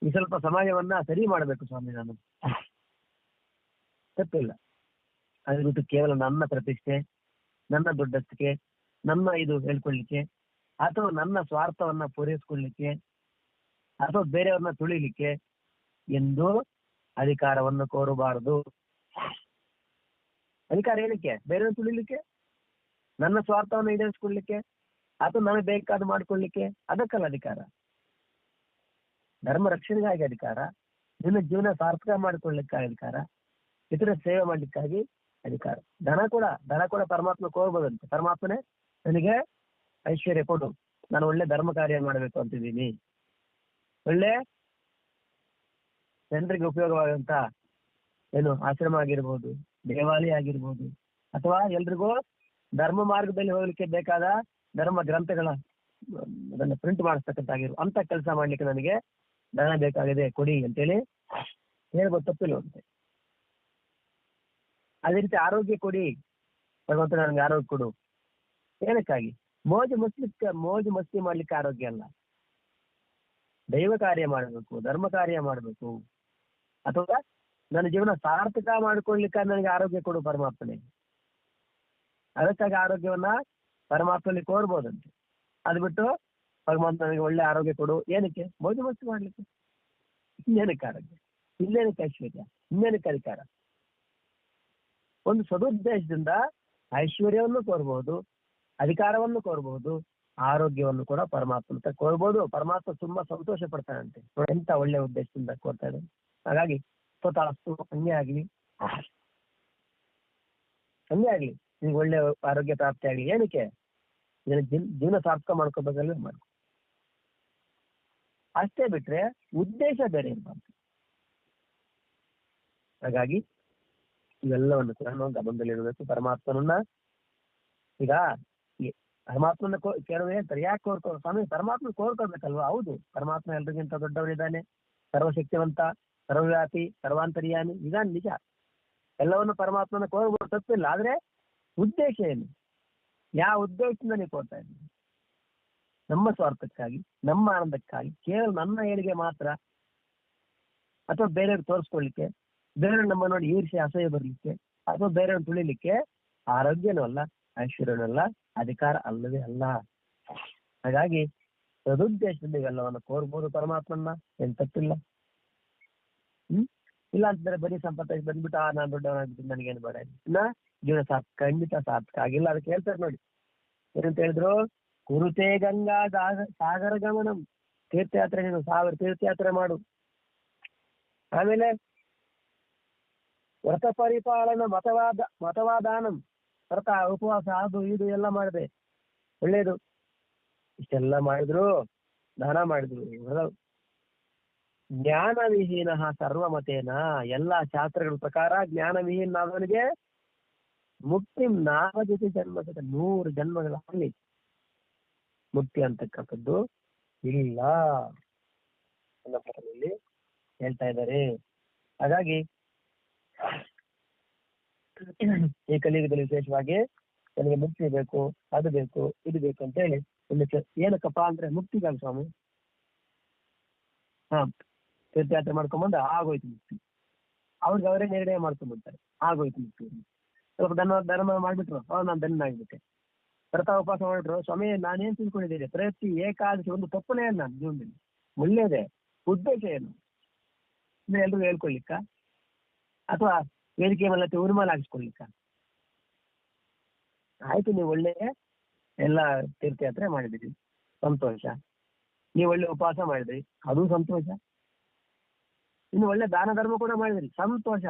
ಈ ಸ್ವಲ್ಪ ಸಮಾಜವನ್ನ ಸರಿ ಮಾಡಬೇಕು ಸ್ವಾಮಿ, ನಾನು, ತಪ್ಪಿಲ್ಲ. ಅದ್ರ ಬಿಟ್ಟು ಕೇವಲ ನನ್ನ ಪ್ರತಿಷ್ಠೆ, ನನ್ನ ದೊಡ್ಡಸ್ತಿಕೆ, ನನ್ನ ಇದು ಹೇಳ್ಕೊಳ್ಲಿಕ್ಕೆ, ಅಥವಾ ನನ್ನ ಸ್ವಾರ್ಥವನ್ನ ಪೂರೈಸ್ಕೊಳ್ಲಿಕ್ಕೆ, ಅಥವಾ ಬೇರೆಯವ್ರನ್ನ ತುಳಿಲಿಕ್ಕೆ ಎಂದು ಅಧಿಕಾರವನ್ನು ಕೋರಬಾರದು. ಅಧಿಕಾರ ಏನಕ್ಕೆ? ಬೇರೆಯವ್ರನ್ನ ತುಳಿಲಿಕ್ಕೆ, ನನ್ನ ಸ್ವಾರ್ಥವನ್ನು ಈಡೇರಿಸ್ಕೊಳ್ಲಿಕ್ಕೆ, ಅಥವಾ ನನಗೆ ಬೇಕಾದ ಮಾಡ್ಕೊಳ್ಲಿಕ್ಕೆ, ಅದಕ್ಕಲ್ಲ ಅಧಿಕಾರ. ಧರ್ಮ ರಕ್ಷಣೆಗಾಗಿ ಅಧಿಕಾರ, ನಿನ್ನ ಜೀವನ ಸಾರ್ಥಕ ಮಾಡಿಕೊಳ್ಳಿಕ್ಕಾಗಿ ಅಧಿಕಾರ, ಇತರ ಸೇವೆ ಮಾಡ್ಲಿಕ್ಕಾಗಿ ಅಧಿಕಾರ. ಧನ ಕೂಡ ಪರಮಾತ್ಮ ಕೋರ್ಬೋದಂತೆ. ಪರಮಾತ್ಮನೇ ನನಗೆ ಐಶ್ವರ್ಯ ಕೊಡು, ನಾನು ಒಳ್ಳೆ ಧರ್ಮ ಕಾರ್ಯ ಮಾಡ್ಬೇಕು ಅಂತಿದ್ದೀನಿ, ಒಳ್ಳೆ ಜನರಿಗೆ ಉಪಯೋಗವಾದಂತ ಏನು ಆಶ್ರಮ ಆಗಿರ್ಬೋದು, ದೇವಾಲಯ ಆಗಿರ್ಬೋದು, ಅಥವಾ ಎಲ್ರಿಗೂ ಧರ್ಮ ಮಾರ್ಗದಲ್ಲಿ ಹೋಗ್ಲಿಕ್ಕೆ ಬೇಕಾದ ಧರ್ಮ ಗ್ರಂಥಗಳ ಅದನ್ನ ಪ್ರಿಂಟ್ ಮಾಡಿಸ್ತಕ್ಕಂತಾಗಿರು ಅಂತ ಕೆಲಸ ಮಾಡ್ಲಿಕ್ಕೆ ನನಗೆ ಧನ ಬೇಕಾಗಿದೆ, ಕೊಡಿ ಅಂತೇಳಿ ಹೇಳ್ಬೋದು, ತಪ್ಪಿಲ್ವಂತೆ. ಅದೇ ರೀತಿ ಆರೋಗ್ಯ ಕೊಡಿ, ಭಗವಂತ ನನಗೆ ಆರೋಗ್ಯ ಕೊಡು. ಏನಕ್ಕಾಗಿ? ಮೋಜು ಮಸ್ತಿ ಮಾಡ್ಲಿಕ್ಕೆ ಆರೋಗ್ಯ ಅಲ್ಲ, ದೈವ ಕಾರ್ಯ ಮಾಡಬೇಕು, ಧರ್ಮ ಕಾರ್ಯ ಮಾಡಬೇಕು, ಅಥವಾ ನನ್ನ ಜೀವನ ಸಾರ್ಥಕ ಮಾಡ್ಕೊಳ್ಲಿಕ್ಕೆ ನನಗೆ ಆರೋಗ್ಯ ಕೊಡು ಪರಮಾತ್ಮನೇ. ಅದಕ್ಕಾಗಿ ಆರೋಗ್ಯವನ್ನ ಪರಮಾತ್ಮಲ್ಲಿ ಕೋರ್ಬೋದಂತೆ. ಅದು ಬಿಟ್ಟು ಭಗವಂತ ನನಗೆ ಒಳ್ಳೆ ಆರೋಗ್ಯ ಕೊಡು, ಏನಕ್ಕೆ? ಮೋಜು ಮಸ್ತಿ ಮಾಡ್ಲಿಕ್ಕೆ. ಇನ್ನೇನಕ್ಕೆ ಆರೋಗ್ಯ, ಇನ್ನೇನಕ್ಕೆ ಐಶ್ವರ್ಯ, ಇನ್ನೇನಕ್ಕೆ ಅಧಿಕಾರ? ಒಂದು ಸದುದ್ದೇಶದಿಂದ ಐಶ್ವರ್ಯವನ್ನು ಕೋರ್ಬಹುದು, ಅಧಿಕಾರವನ್ನು ಕೋರ್ಬಹುದು, ಆರೋಗ್ಯವನ್ನು ಕೂಡ ಪರಮಾತ್ಮ ಕೋರ್ಬೋದು. ಪರಮಾತ್ಮ ತುಂಬಾ ಸಂತೋಷ ಪಡ್ತಾನಂತೆ, ಎಂತ ಒಳ್ಳೆ ಉದ್ದೇಶದಿಂದ ಕೋರ್ತಾ ಇದ್ದಾನೆ. ಹಾಗಾಗಿ ಸ್ವತಃ ಹಂಗೆ ಆಗ್ಲಿ ನಿಮ್ಗೆ ಒಳ್ಳೆ ಆರೋಗ್ಯ ಪ್ರಾಪ್ತಿ ಆಗ್ಲಿ. ಏನಕ್ಕೆ? ಜೀವನ ಸಾರ್ಥಕ ಮಾಡ್ಕೋಬೇಕಲ್ಲ, ಮಾಡ್ಕೊ. ಅಷ್ಟೇ ಬಿಟ್ರೆ ಉದ್ದೇಶ ಬೇರೆ ಇರಬಾರ್ದು. ಹಾಗಾಗಿ ಇವೆಲ್ಲವನ್ನು ಕೂಡ ನಾವು ಗಮನದಲ್ಲಿರಬೇಕು. ಪರಮಾತ್ಮನನ್ನ ಈಗ ಪರಮಾತ್ಮನ ಕೆಲವು ಹೇಳ್ತಾರೆ, ಯಾಕೆ ಸ್ವಾಮಿ ಪರಮಾತ್ಮ ಕೋರ್ಕೋಬೇಕಲ್ವಾ? ಹೌದು, ಪರಮಾತ್ಮ ಎಲ್ರಿಗಿಂತ ದೊಡ್ಡವನಿದ್ದಾನೆ, ಸರ್ವಶಕ್ತಿವಂತ, ಸರ್ವವ್ಯಾಪಿ, ಸರ್ವಾಂತರ್ಯಾಮಿ, ಇದಾನ್ ನಿಜ. ಎಲ್ಲವನ್ನು ಪರಮಾತ್ಮನ ಕೋರ್ಬೋದು, ತಪ್ಪಿಲ್ಲ. ಆದ್ರೆ ಉದ್ದೇಶ ಏನು? ಯಾವ ಉದ್ದೇಶದಿಂದ ನೀವು ಕೋರ್ತಾ ಇದ್ದೀವಿ? ನಮ್ಮ ಸ್ವಾರ್ಥಕ್ಕಾಗಿ, ನಮ್ಮ ಆನಂದಕ್ಕಾಗಿ, ಕೇವಲ ನನ್ನ ಏಳಿಗೆ ಮಾತ್ರ, ಅಥವಾ ಬೇರೆಯವ್ರಿಗೆ ತೋರಿಸ್ಕೊಳ್ಳಿಕ್ಕೆ, ಬೇರೆಯವ್ರು ನಮ್ಮ ನೋಡಿ ಈರ್ಷೆ ಅಸಹ್ಯ ಬರ್ಲಿಕ್ಕೆ, ಅಥವಾ ಬೇರೆಯವ್ರನ್ನ ತುಳಿಲಿಕ್ಕೆ ಆರೋಗ್ಯನೂ ಅಲ್ಲ, ಐಶ್ವರ್ಯನೂ ಅಲ್ಲ, ಅಧಿಕಾರ ಅಲ್ಲವೇ ಅಲ್ಲ. ಹಾಗಾಗಿ ಸದುದ್ದೇಶದಿಂದ ಇವೆಲ್ಲವನ್ನು ಕೋರ್ಬೋದು ಪರಮಾತ್ಮನ್ನ, ಏನ್ ತಪ್ಪಿಲ್ಲ. ಇಲ್ಲ ಅಂತಂದ್ರೆ ಬರೀ ಸಂಪತ್ತಾಗಿ ಬಂದ್ಬಿಟ್ಟು ನಾನು ದೊಡ್ಡವನಾಗ್ಬಿಟ್ಟು ನನಗೇನು ಬೇಡ, ಇನ್ನ ಜೀವನ ಖಂಡಿತ ಸಾರ್ಥಕ ಆಗಿಲ್ಲ. ಅದಕ್ಕೆ ಹೇಳ್ತಾರೆ ನೋಡಿ, ಏನಂತ ಹೇಳಿದ್ರು? ಕುರುತೆ ಗಂಗಾ ಸಾಗರ ಗಮನಂ, ತೀರ್ಥಯಾತ್ರೆ, ನೀನು 1000 ತೀರ್ಥಯಾತ್ರೆ ಮಾಡು. ಆಮೇಲೆ ವ್ರತ ಪರಿಪಾಲನ, ಮತವಾದಾನಂ, ವ್ರತ ಉಪವಾಸ ಅದು ಇದು ಎಲ್ಲ ಮಾಡಿದೆ, ಒಳ್ಳೇದು. ಇಷ್ಟೆಲ್ಲ ಮಾಡಿದ್ರು, ದಾನ ಮಾಡಿದ್ರು, ಜ್ಞಾನವಿಹೀನ ಸರ್ವಮತೇನ, ಎಲ್ಲಾ ಶಾಸ್ತ್ರಗಳ ಪ್ರಕಾರ ಜ್ಞಾನವಿಹೀನಾದವನಿಗೆ ಮುಕ್ತಿ ನಾವಜತಿ ಜನ್ಮದ 100 ಜನ್ಮಗಳಾಗಲಿ ಮುಕ್ತಿ ಅಂತಕ್ಕಂಥದ್ದು ಇಲ್ಲ ಅನ್ನೋದ್ರಲ್ಲಿ ಹೇಳ್ತಾ ಇದ್ದಾರೆ. ಹಾಗಾಗಿ ಈ ಕಲಿಯುಗದಲ್ಲಿ ವಿಶೇಷವಾಗಿ ನನಗೆ ಮುಕ್ತಿ ಬೇಕು, ಅದು ಬೇಕು, ಇದು ಬೇಕು ಅಂತ ಹೇಳಿ ಒಂದು ಏನಕ್ಕಪ್ಪ ಅಂದ್ರೆ ಮುಕ್ತಿಗಾಗಿ ಸ್ವಾಮಿ. ಹಾ, ತೀರ್ಥಯಾತ್ರೆ ಮಾಡ್ಕೊಂಬಂದು ಆಗೋಯ್ತು ಮುಕ್ತಿ. ಅವ್ರಿಗೆ ಅವರೇ ನಿರ್ಣಯ ಮಾಡ್ಕೊಂಡ್ಬಿಡ್ತಾರೆ, ಆಗೋಯ್ತು ಮುಕ್ತಿ. ಸ್ವಲ್ಪ ಧರ್ಮ ಮಾಡ್ಬಿಟ್ರು, ನಾನು ಧನ್ಯನಾಗ್ಬಿಟ್ಟೆ. ವ್ರತ ಉಪವಾಸ ಮಾಡಿದ್ರು, ಸ್ವಾಮಿ ನಾನೇನ್ ತಿಳ್ಕೊಂಡಿದ್ದೀನಿ, ಪ್ರತಿ ಏಕಾದಶಿ ಒಂದು ತಪ್ಪನೇ ಅಲ್ಲ ನನ್ನ ಜೀವನದಲ್ಲಿ, ಒಳ್ಳೇದೇ. ಉದ್ದೇಶ ಏನು? ಎಲ್ರಿಗೂ ಹೇಳ್ಕೊಳ್ಲಿಕ್ಕ, ಅಥವಾ ವೇದಿಕೆ ಮೇಲೆ ಉರುಮಾಲ ಹಾಕಿಸ್ಕೊಳ್ಲಿಕ್ಕ? ಆಯ್ತು, ನೀವು ಒಳ್ಳೆ ಎಲ್ಲ ತೀರ್ಥಯಾತ್ರೆ ಮಾಡಿದಿರಿ, ಸಂತೋಷ. ನೀವು ಒಳ್ಳೆ ಉಪವಾಸ ಮಾಡಿದ್ರಿ, ಅದು ಸಂತೋಷ. ಇನ್ನು ಒಳ್ಳೆ ದಾನ ಧರ್ಮ ಕೂಡ ಮಾಡಿದ್ರಿ, ಸಂತೋಷ.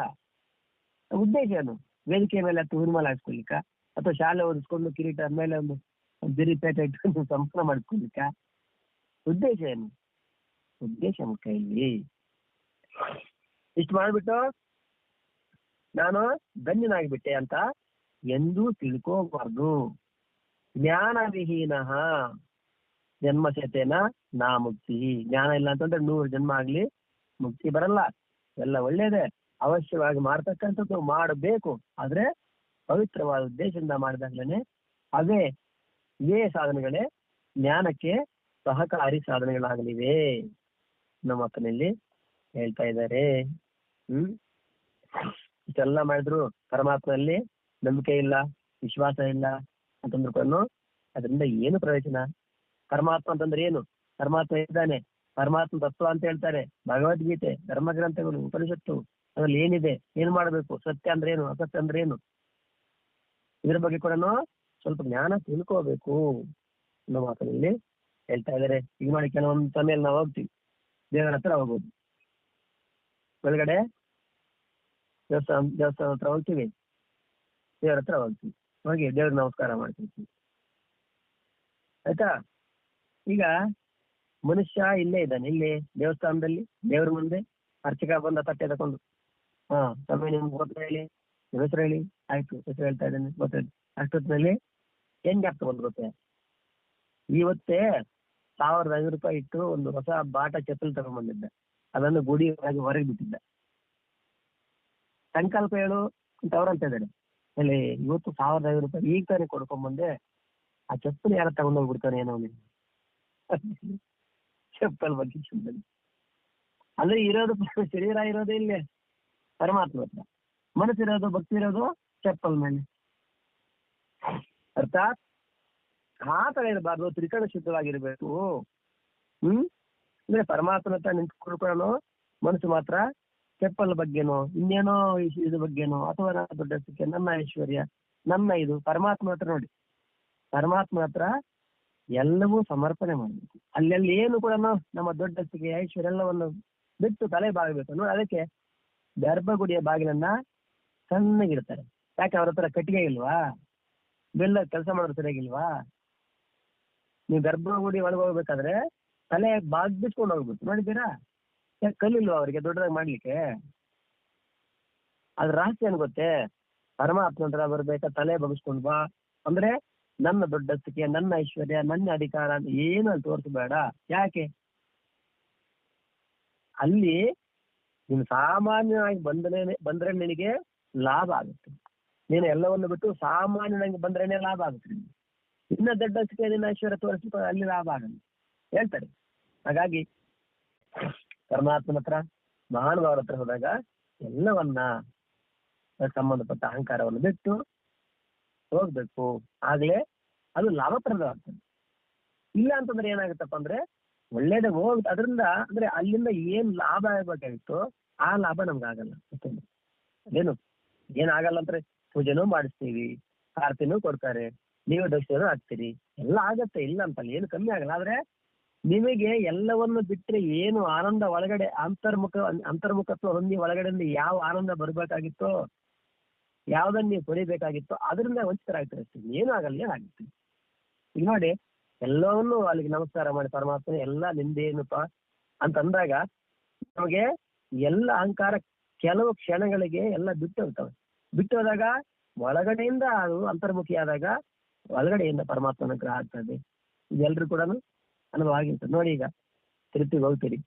ಉದ್ದೇಶ ಏನು? ವೇದಿಕೆ ಮೇಲೆ ಉರುಮಾಲ ಹಾಕಿಸ್ಕೊಳ್ಲಿಕ್ಕ, ಅಥವಾ ಶಾಲೆ ಓದಿಸ್ಕೊಂಡು ಕಿರೀಟ ಮೇಲೆ ಒಂದು ಬಿರಿ ಪೇಟೆ ಇಟ್ಕೊಂಡು ಸಂಪೂರ್ಣ ಮಾಡಿಸ್ಕೊಳ್ಲಿಕ್ಕ? ಉದ್ದೇಶ ಏನು? ಉದ್ದೇಶ ಮುಖ್ಯ ಇಲ್ಲಿ. ಇಷ್ಟು ಮಾಡ್ಬಿಟ್ಟು ನಾನು ಧನ್ಯನಾಗಿಬಿಟ್ಟೆ ಅಂತ ಎಂದೂ ತಿಳ್ಕೋಬಾರ್ದು. ಜ್ಞಾನವಿಹೀನ ಜನ್ಮಶತೇನ ನಾ ಮುಕ್ತಿ. ಜ್ಞಾನ ಇಲ್ಲ ಅಂತಂದ್ರೆ 100 ಜನ್ಮ ಆಗ್ಲಿ ಮುಕ್ತಿ ಬರಲ್ಲ. ಎಲ್ಲ ಒಳ್ಳೇದೇ, ಅವಶ್ಯವಾಗಿ ಮಾಡ್ತಕ್ಕಂಥದ್ದು ಮಾಡಬೇಕು. ಆದ್ರೆ ಪವಿತ್ರವಾದ ಉದ್ದೇಶದಿಂದ ಮಾಡಿದಾಗ್ಲೇನೆ ಅವೇ ಇದೇ ಸಾಧನೆಗಳೇ ಜ್ಞಾನಕ್ಕೆ ಸಹಕಾರಿ ಸಾಧನೆಗಳಾಗಲಿವೆ ನಮ್ಮ ಮಾತಿನಲ್ಲಿ ಹೇಳ್ತಾ ಇದ್ದಾರೆ. ಇಷ್ಟೆಲ್ಲ ಮಾಡಿದ್ರು ಪರಮಾತ್ಮನಲ್ಲಿ ನಂಬಿಕೆ ಇಲ್ಲ, ವಿಶ್ವಾಸ ಇಲ್ಲ ಅಂತಂದ್ರೂ ಅದರಿಂದ ಏನು ಪ್ರಯೋಜನ? ಪರಮಾತ್ಮ ಅಂತಂದ್ರೆ ಏನು? ಪರಮಾತ್ಮ ಇದ್ದಾನೆ, ಪರಮಾತ್ಮ ತತ್ವ ಅಂತ ಹೇಳ್ತಾರೆ ಭಗವದ್ಗೀತೆ, ಧರ್ಮಗ್ರಂಥಗಳು, ಉಪನಿಷತ್ತು. ಅದ್ರಲ್ಲಿ ಏನಿದೆ, ಏನ್ ಮಾಡಬೇಕು, ಸತ್ಯ ಅಂದ್ರೆ ಏನು, ಅಸತ್ಯ ಅಂದ್ರೆ ಏನು, ಇದ್ರ ಬಗ್ಗೆ ಕೂಡ ಸ್ವಲ್ಪ ಜ್ಞಾನ ತಿಳ್ಕೋಬೇಕು ಅನ್ನೋ ಮಾತಲ್ಲಿ ಹೇಳ್ತಾ ಇದ್ದಾರೆ. ಈಗ ಮಾಡಿ ಕೆಲವೊಂದು ಸಮಯಲ್ಲಿ ನಾವು ಹೋಗ್ತೀವಿ, ದೇವರ ಹತ್ರ ಹೋಗೋದು, ಒಳಗಡೆ ದೇವಸ್ಥಾನ ಹತ್ರ ಹೋಗ್ತೀವಿ, ದೇವರ ಹತ್ರ ಹೋಗ್ತೀವಿ, ಹೋಗಿ ದೇವ್ರಿಗೆ ನಮಸ್ಕಾರ ಮಾಡ್ತೀವಿ, ಆಯ್ತಾ? ಈಗ ಮನುಷ್ಯ ಇಲ್ಲೇ ಇದ್ದಾನೆ, ಇಲ್ಲಿ ದೇವಸ್ಥಾನದಲ್ಲಿ ದೇವ್ರ ಮುಂದೆ ಅರ್ಚಕ ಬಂದ ತಟ್ಟೆ ತಕೊಂಡು, ಸಮಯ ನಿಮ್ಗೆ ಗೊತ್ತ ಹೇಳಿ, ನಿಮ್ಮ ಹೆಸರು ಹೇಳಿ, ಆಯ್ತು ಹೆಸರು ಹೇಳ್ತಾ ಇದ್ದೇನೆ ಗೊತ್ತೇಳಿ. ಅಷ್ಟೊತ್ತಿನಲ್ಲಿ ಏನ್ ಜ್ಞಾಪಕ ಬಂದು ಗೊತ್ತೇ? ಇವತ್ತೇ 1500 ರೂಪಾಯಿ ಇಟ್ಟು ಒಂದು ಹೊಸ ಬಾಟ ಚಪ್ಪಲ್ ತಗೊಂಡ್ಬಂದಿದ್ದ, ಅದನ್ನು ಗುಡಿ ಹೊರಗೆ ಬಿಟ್ಟಿದ್ದ. ಸಂಕಲ್ಪ ಹೇಳು ಅಂತ ಅವ್ರಂತ ಇದ್ದಾರೆ. ಅಲ್ಲಿ ಇವತ್ತು 1500 ರೂಪಾಯಿ ಈಗ ತಾನೇ ಕೊಡ್ಕೊಂಡ್ಬಂದೆ, ಆ ಚಪ್ಪಲ್ ಯಾರ ತಗೊಂಡೋಗ್ಬಿಡ್ತಾನೆ ಏನೋ ನೀನು ಚಪ್ಪಲ್ ಬಗ್ಗೆ ಸುಮ್ಮನೆ. ಅಂದ್ರೆ ಇರೋದು ಶರೀರ ಇರೋದೇ ಇಲ್ಲೇ ಪರಮಾತ್ಮ ಹತ್ರ, ಮನಸ್ಸಿರೋದು ಭಕ್ತಿ ಇರೋದು ಚಪ್ಪಲ್ ಮೇಲೆ. ಅರ್ಥಾತ್ ಆ ತರ ಇರಬಾರ್ದು, ತ್ರಿಕರಣ ಶುದ್ಧವಾಗಿರ್ಬೇಕು. ಅಂದ್ರೆ ಪರಮಾತ್ಮನ ಹತ್ರ ನಿಂತ್ಕೊಳ್ಳೋ ಮನಸ್ಸು ಮಾತ್ರ ಚಪ್ಪಲ್ ಬಗ್ಗೆನೋ ಇನ್ನೇನೋ ಇದ್ರ ಬಗ್ಗೆನೋ, ಅಥವಾ ನನ್ನ ದೊಡ್ಡಸ್ತಿಕೆ, ನನ್ನ ಐಶ್ವರ್ಯ, ನನ್ನ ಇದು. ಪರಮಾತ್ಮ ಹತ್ರ ನೋಡಿ, ಪರಮಾತ್ಮ ಹತ್ರ ಎಲ್ಲವೂ ಸಮರ್ಪಣೆ ಮಾಡಬೇಕು. ಅಲ್ಲೆಲ್ಲಿ ಏನು ಕೂಡ ನಮ್ಮ ದೊಡ್ಡಸ್ತಿಕೆ, ಐಶ್ವರ್ಯ ಎಲ್ಲವನ್ನು ಬಿಟ್ಟು ತಲೆ ಬಾಗಬೇಕು ನೋಡಿ. ಅದಕ್ಕೆ ಗರ್ಭಗುಡಿಯ ಬಾಗಿಲನ್ನ ಸಣ್ಣಗಿರ್ತಾರೆ. ಯಾಕೆ? ಅವ್ರ ಹತ್ರ ಕಟ್ಟಿಗೆ ಇಲ್ವಾ? ಬೆಲ್ಲ ಕೆಲಸ ಮಾಡೋದು ಸರಿಯಾಗಿಲ್ವಾ? ನೀವು ಗರ್ಭಗುಡಿ ಒಳಗೆ ಹೋಗ್ಬೇಕಾದ್ರೆ ತಲೆ ಬಾಗ್ಬಿಟ್ಕೊಂಡು ಹೋಗ್ಬೇಕು, ನೋಡಿದ್ದೀರಾ? ಯಾಕೆ ಕಲ್ಲಿಲ್ವಾ ಅವರಿಗೆ ದೊಡ್ಡದಾಗಿ ಮಾಡ್ಲಿಕ್ಕೆ? ಅದ್ರ ರಹಸ್ಯ ಏನ್ ಗೊತ್ತೇ? ಪರಮಾತ್ಮ ಹತ್ರ ಬರ್ಬೇಕಾ ತಲೆ ಬಗ್ಸ್ಕೊಂಡ್ ಬಾ ಅಂದ್ರೆ ನನ್ನ ದೊಡ್ಡಸ್ತಿಕೆ, ನನ್ನ ಐಶ್ವರ್ಯ, ನನ್ನ ಅಧಿಕಾರ ಅಂತ ಏನು ಅಲ್ಲಿ ತೋರಿಸಬೇಡ. ಯಾಕೆ? ಅಲ್ಲಿ ನೀನು ಸಾಮಾನ್ಯವಾಗಿ ಬಂದ್ರೆ ನಿನಗೆ ಲಾಭ ಆಗುತ್ತೆ. ನೀನು ಎಲ್ಲವನ್ನು ಬಿಟ್ಟು ಸಾಮಾನ್ಯನಾಗಿ ಬಂದ್ರೇನೆ ಲಾಭ ಆಗುತ್ತೆ. ಇನ್ನ ದೊಡ್ಡಸ್ತಿಕೆ, ನಿನ್ನ ಐಶ್ವರ್ಯ ತೋರಿಸ್ಲಿಕ್ಕೆ ಅಲ್ಲಿ ಲಾಭ ಆಗಲ್ಲ ಹೇಳ್ತಾರೆ. ಹಾಗಾಗಿ ಪರಮಾತ್ಮನ ಹತ್ರ, ಮಹಾನುಭಾವರ ಹತ್ರ ಹೋದಾಗ ಎಲ್ಲವನ್ನ ಸಂಬಂಧಪಟ್ಟ ಅಹಂಕಾರವನ್ನು ಬಿಟ್ಟು ಹೋಗ್ಬೇಕು. ಆಗ್ಲೇ ಅದು ಲಾಭಪ್ರದವಾಗ್ತದೆ. ಇಲ್ಲ ಅಂತಂದ್ರೆ ಏನಾಗುತ್ತಪ್ಪ ಅಂದ್ರೆ ಒಳ್ಳೇದೇ ಹೋಗುತ್ತೆ. ಅದರಿಂದ ಅಂದ್ರೆ ಅಲ್ಲಿಂದ ಏನ್ ಲಾಭ ಆಗ್ಬೇಕಾಗಿತ್ತು ಆ ಲಾಭ ನಮ್ಗೆ ಆಗಲ್ಲ. ಅದೇನು ಏನಾಗಲ್ಲ ಅಂದ್ರೆ ಪೂಜೆನೂ ಮಾಡಿಸ್ತೀವಿ, ಆರತಿನೂ ಕೊಡ್ತಾರೆ, ನೀವು ದಕ್ಷಿಣೂ ಹಾಕ್ತೀರಿ, ಎಲ್ಲ ಆಗತ್ತೆ, ಇಲ್ಲ ಅಂತಲ್ಲ, ಏನು ಕಮ್ಮಿ ಆಗಲ್ಲ. ಆದ್ರೆ ನಿಮಗೆ ಎಲ್ಲವನ್ನು ಬಿಟ್ರೆ ಏನು ಆನಂದ ಒಳಗಡೆ ಅಂತರ್ಮುಖತ್ವ ಹೊಂದಿ ಒಳಗಡೆಯಿಂದ ಯಾವ ಆನಂದ ಬರ್ಬೇಕಾಗಿತ್ತೋ, ಯಾವ್ದನ್ನ ನೀವು ಪಡಿಬೇಕಾಗಿತ್ತೋ ಅದರಿಂದ ವಂಚಿತರಾಗ್ತಾರೆ ಅಷ್ಟೇ. ಏನು ಆಗಲ್ಲ, ಏನಾಗುತ್ತೆ? ಈಗ ನೋಡಿ, ಎಲ್ಲವನ್ನೂ ಅಲ್ಲಿಗೆ ನಮಸ್ಕಾರ ಮಾಡಿ ಪರಮಾತ್ಮ ಎಲ್ಲ ನಿಂದೇನಪ್ಪ ಅಂತ ಅಂದಾಗ ನಮಗೆ ಎಲ್ಲ ಅಹಂಕಾರ ಕೆಲವು ಕ್ಷಣಗಳಿಗೆ ಎಲ್ಲ ಬಿಟ್ಟು ಹೋಗ್ತವೆ. ಬಿಟ್ಟು ಹೋದಾಗ ಒಳಗಡೆಯಿಂದ ಅದು ಅಂತರ್ಮುಖಿ ಆದಾಗ ಒಳಗಡೆಯಿಂದ ಪರಮಾತ್ಮನ ಗ್ರಹ ಆಗ್ತದೆ. ಇದೆಲ್ಲರೂ ಕೂಡ ಅನುಭವ ಆಗಿರ್ತದೆ. ನೋಡಿ, ಈಗ ತಿರುಪ್ತಿಗೆ ಹೋಗ್ತೀರಿ,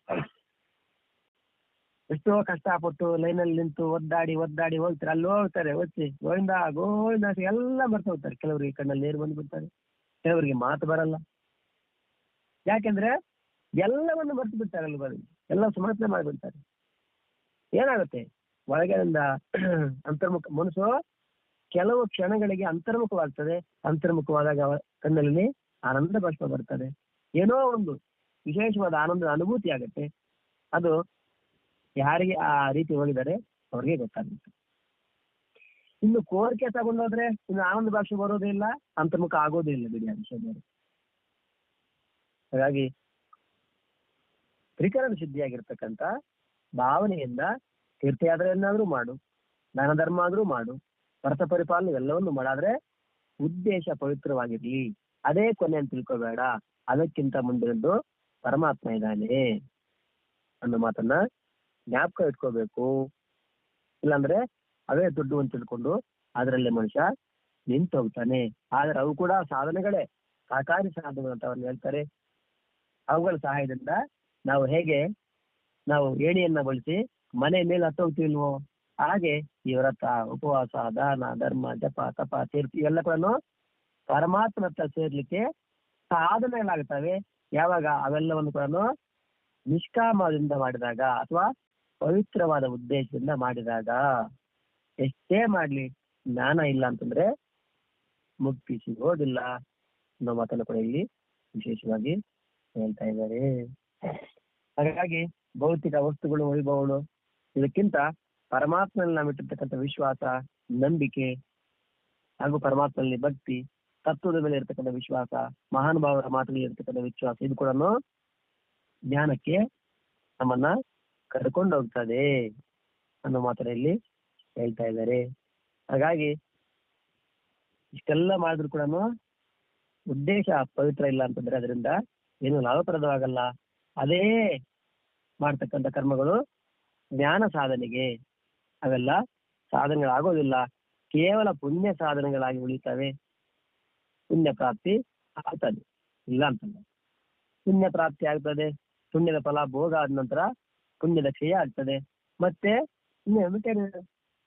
ಎಷ್ಟೋ ಕಷ್ಟಪಟ್ಟು ಲೈನಲ್ಲಿ ನಿಂತು ಒದ್ದಾಡಿ ಹೋಗ್ತಾರೆ, ಅಲ್ಲಿ ಹೋಗ್ತಾರೆ ಒಚ್ಚಿ ಗೋವಿಂದ ಗೋವಿಂದ ಎಲ್ಲ ಬರ್ತಾ ಹೋಗ್ತಾರೆ. ಕೆಲವರಿಗೆ ಕಣ್ಣಲ್ಲಿ ನೀರು ಬಂದ್ಬಿಡ್ತಾರೆ, ಕೆಲವರಿಗೆ ಮಾತು ಬರಲ್ಲ. ಯಾಕೆಂದ್ರೆ ಎಲ್ಲವನ್ನು ಮರ್ತು ಬಿಡ್ತಾರೆ, ಅಲ್ಲಿ ಬಂದು ಎಲ್ಲ ಸಮರ್ಥನೆ ಮಾಡಿಬಿಡ್ತಾರೆ. ಏನಾಗುತ್ತೆ ಒಳಗಿನಿಂದ ಅಂತರ್ಮುಖ ಮನಸ್ಸು ಕೆಲವು ಕ್ಷಣಗಳಿಗೆ ಅಂತರ್ಮುಖವಾಗ್ತದೆ. ಅಂತರ್ಮುಖವಾದಾಗ ಕಣ್ಣಲ್ಲಿ ಆನಂದ ಬಾಷ್ಪ ಬರ್ತದೆ, ಏನೋ ಒಂದು ವಿಶೇಷವಾದ ಆನಂದದ ಅನುಭೂತಿ ಆಗುತ್ತೆ. ಅದು ಯಾರಿಗೆ ಆ ರೀತಿ ಹೋಗಿದ್ದಾರೆ ಅವ್ರಿಗೆ ಗೊತ್ತಾಗುತ್ತೆ. ಇನ್ನು ಕೋರಿಕೆ ತಗೊಂಡೋದ್ರೆ ಇನ್ನು ಆನಂದ ಭಾಷೆ ಬರೋದೇ ಇಲ್ಲ, ಅಂತರ್ಮುಖ ಆಗೋದೇ ಇಲ್ಲ ಬಿಡಿ ಆ ವಿಷಯದಲ್ಲಿ. ಹಾಗಾಗಿ ತ್ರಿಕರಣ ಶುದ್ಧಿಯಾಗಿರ್ತಕ್ಕಂಥ ಭಾವನೆಯಿಂದ ತೀರ್ಥಯಾತ್ರೆಯನ್ನಾದ್ರೂ ಮಾಡು, ದಾನ ಧರ್ಮ ಆದ್ರೂ ಮಾಡು, ವ್ರತ ಪರಿಪಾಲನೆ ಎಲ್ಲವನ್ನು ಮಾಡಾದ್ರೆ ಉದ್ದೇಶ ಪವಿತ್ರವಾಗಿರ್ಲಿ, ಅದೇ ಕೊನೆ ಅಂತ ತಿಳ್ಕೋಬೇಡ. ಅದಕ್ಕಿಂತ ಮುಂದಿನದ್ದು ಪರಮಾತ್ಮ ಇದ್ದಾನೆ ಅನ್ನೋ ಮಾತನ್ನ ಜ್ಞಾಪಕ ಇಟ್ಕೋಬೇಕು. ಇಲ್ಲಾಂದ್ರೆ ಅವೇ ದುಡ್ಡು ಅಂತ ತಿಳ್ಕೊಂಡು ಅದರಲ್ಲೇ ಮನುಷ್ಯ ನಿಂತು ಹೋಗ್ತಾನೆ. ಆದ್ರೆ ಅವು ಕೂಡ ಸಾಧನೆಗಳೇ, ಸಹಕಾರಿ ಸಾಧನೆ ಅಂತ ಅವ್ರನ್ನ ಹೇಳ್ತಾರೆ. ಅವುಗಳ ಸಹಾಯದಿಂದ ನಾವು ಹೇಗೆ ನಾವು ಏಣಿಯನ್ನ ಬಳಸಿ ಮನೆ ಮೇಲೆ ಹತ್ತೋಗ್ತಿಲ್ವೋ, ಹಾಗೆ ಈ ವ್ರತ, ಉಪವಾಸ, ದಾನ ಧರ್ಮ, ಜಪ, ತಪ, ತೀರ್ಥ ಇವೆಲ್ಲ ಕೂಡ ಪರಮಾತ್ಮ ಹತ್ರ ಸೇರ್ಲಿಕ್ಕೆ ಸಾಧನೆಗಳಾಗ್ತವೆ. ಯಾವಾಗ ಅವೆಲ್ಲವನ್ನು ಕೂಡ ನಿಷ್ಕಾಮದಿಂದ ಮಾಡಿದಾಗ ಅಥವಾ ಪವಿತ್ರವಾದ ಉದ್ದೇಶದಿಂದ ಮಾಡಿದಾಗ. ಎಷ್ಟೇ ಮಾಡ್ಲಿ ಜ್ಞಾನ ಇಲ್ಲ ಅಂತಂದ್ರೆ ಮುಕ್ತಿ ಸಿಗೋದಿಲ್ಲ ಅನ್ನೋ ಮಾತನ್ನು ಕೂಡ ಇಲ್ಲಿ ವಿಶೇಷವಾಗಿ ಹೇಳ್ತಾ ಇದ್ದಾರೆ. ಹಾಗಾಗಿ ಭೌತಿಕ ವಸ್ತುಗಳು, ವೈಭವಗಳು ಇದಕ್ಕಿಂತ ಪರಮಾತ್ಮನಲ್ಲಿ ನಾವು ಇಟ್ಟಿರ್ತಕ್ಕಂಥ ವಿಶ್ವಾಸ, ನಂಬಿಕೆ ಹಾಗೂ ಪರಮಾತ್ಮನಲ್ಲಿ ಭಕ್ತಿ, ತತ್ವದ ಮೇಲೆ ಇರ್ತಕ್ಕಂಥ ವಿಶ್ವಾಸ, ಮಹಾನುಭಾವರ ಮಾತುಗಳಲ್ಲಿ ಇರ್ತಕ್ಕಂಥ ವಿಶ್ವಾಸ, ಇದು ಕೂಡ ಜ್ಞಾನಕ್ಕೆ ನಮ್ಮನ್ನ ಕರ್ಕೊಂಡು ಹೋಗ್ತದೆ ಅನ್ನೋ ಮಾತಲ್ಲಿ ಹೇಳ್ತಾ ಇದ್ದಾರೆ. ಹಾಗಾಗಿ ಇಷ್ಟೆಲ್ಲ ಮಾಡಿದ್ರು ಕೂಡ ಉದ್ದೇಶ ಪವಿತ್ರ ಇಲ್ಲ ಅಂತಂದ್ರೆ ಅದರಿಂದ ಏನು ಲಾಭಪ್ರದವಾಗಲ್ಲ. ಅದೇ ಮಾಡ್ತಕ್ಕಂಥ ಕರ್ಮಗಳು ಜ್ಞಾನ ಸಾಧನೆಗೆ, ಅವೆಲ್ಲ ಸಾಧನೆಗಳಾಗೋದಿಲ್ಲ, ಕೇವಲ ಪುಣ್ಯ ಸಾಧನೆಗಳಾಗಿ ಉಳಿತವೆ. ಪುಣ್ಯ ಪ್ರಾಪ್ತಿ ಆಗ್ತದೆ, ಇಲ್ಲ ಅಂತಲ್ಲ. ಪುಣ್ಯ ಪ್ರಾಪ್ತಿ ಆಗ್ತದೆ, ಪುಣ್ಯದ ಫಲ ಭೋಗ ಆದ ನಂತರ ಪುಣ್ಯದ ಕ್ಷಯ ಆಗ್ತದೆ. ಮತ್ತೆ ಇನ್ನೇನು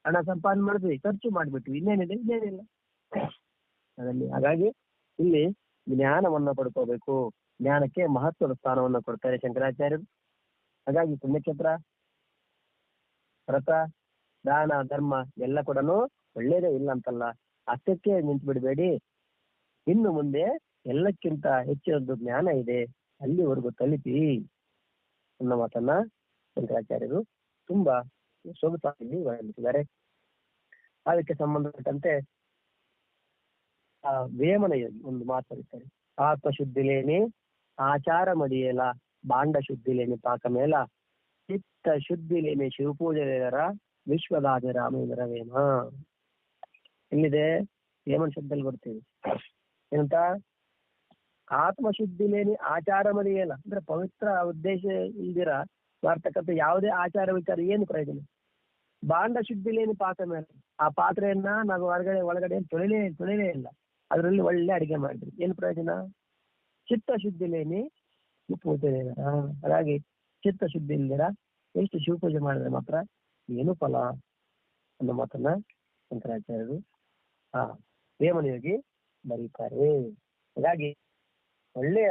ಹಣ ಸಂಪಾದನೆ ಮಾಡಿದ್ವಿ, ಖರ್ಚು ಮಾಡಿಬಿಟ್ವಿ, ಇನ್ನೇನಿಲ್ಲ ಅದರಲ್ಲಿ. ಹಾಗಾಗಿ ಇಲ್ಲಿ ಜ್ಞಾನವನ್ನ ಪಡ್ಕೋಬೇಕು. ಜ್ಞಾನಕ್ಕೆ ಮಹತ್ವದ ಸ್ಥಾನವನ್ನ ಕೊಡ್ತಾರೆ ಶಂಕರಾಚಾರ್ಯರು. ಹಾಗಾಗಿ ಪುಣ್ಯಕ್ಷೇತ್ರ, ವ್ರತ, ದಾನ ಧರ್ಮ ಎಲ್ಲ ಕೂಡ ಒಳ್ಳೇದೇ, ಇಲ್ಲ ಅಂತಲ್ಲ. ಅಷ್ಟಕ್ಕೆ ನಿಂತು ಬಿಡಬೇಡಿ, ಇನ್ನು ಮುಂದೆ ಎಲ್ಲಕ್ಕಿಂತ ಹೆಚ್ಚಿನದ್ದು ಜ್ಞಾನ ಇದೆ, ಅಲ್ಲಿವರೆಗೂ ತಲುಪಿ ಅನ್ನೋ ಮಾತನ್ನ ಶಂಕರಾಚಾರ್ಯರು ತುಂಬಾ ಸೊಗಸಾಗಿ ವರ್ಣಿಸಿದ್ದಾರೆ. ಅದಕ್ಕೆ ಸಂಬಂಧಪಟ್ಟಂತೆ ವೇಮನ ಒಂದು ಮಾತು ಬರೀತಾರೆ. ಆತ್ಮಶುದ್ಧಿ ಲೇನಿ ಆಚಾರ ಮಡಿಯೇಲ, ಬಾಂಡ ಶುದ್ಧಿ ಲೇನಿ ಪಾಕ ಮೇಲ, ಚಿತ್ತ ಶುದ್ಧಿ ಲೇನಿ ಶಿವಪೂಜೆರ, ವಿಶ್ವದಾಜ ರಾಮೇಂದ್ರ ವೇಮ. ಎಲ್ಲಿದೆ ವೇಮನ ಶಬ್ದದಲ್ಲಿ ಬರ್ತೀವಿ ಏನಂತ? ಆತ್ಮಶುದ್ಧಿ ಲೇನಿ ಆಚಾರ ಮಡಿಯೇಲ ಅಂದ್ರೆ ಪವಿತ್ರ ಉದ್ದೇಶ ಇಲ್ದಿರ ಮಾಡ್ತಕ್ಕಂಥ ಯಾವುದೇ ಆಚಾರ ವಿಚಾರ ಏನು ಪ್ರಯೋಜನ? ಬಾಂಡ ಶುದ್ಧಿ ಲೇನಿ ಪಾಕ ಮೇಲೆ, ಆ ಪಾತ್ರೆಯನ್ನ ನಾವು ಒಳಗಡೆ ತೊಳಿಲೇ ಇಲ್ಲ, ಅದರಲ್ಲಿ ಒಳ್ಳೆ ಅಡಿಗೆ ಮಾಡಿದ್ರಿ, ಏನು ಪ್ರಯೋಜನ? ಚಿತ್ತ ಶುದ್ಧಿ ಲೇನಿ ಪೂಜೆ. ಹಾಗಾಗಿ ಚಿತ್ತ ಶುದ್ಧಿ ಇಲ್ದಿರ ಎಷ್ಟು ಶಿವಪೂಜೆ ಮಾಡಿದ್ರೆ ಮಾತ್ರ ಏನು ಫಲ ಅನ್ನೋ ಮಾತನ್ನ ಶಂಕರಾಚಾರ್ಯರು ವೇಮನಿಯೋಗಿ ಬರೀತಾರೆ. ಹಾಗಾಗಿ ಒಳ್ಳೆಯ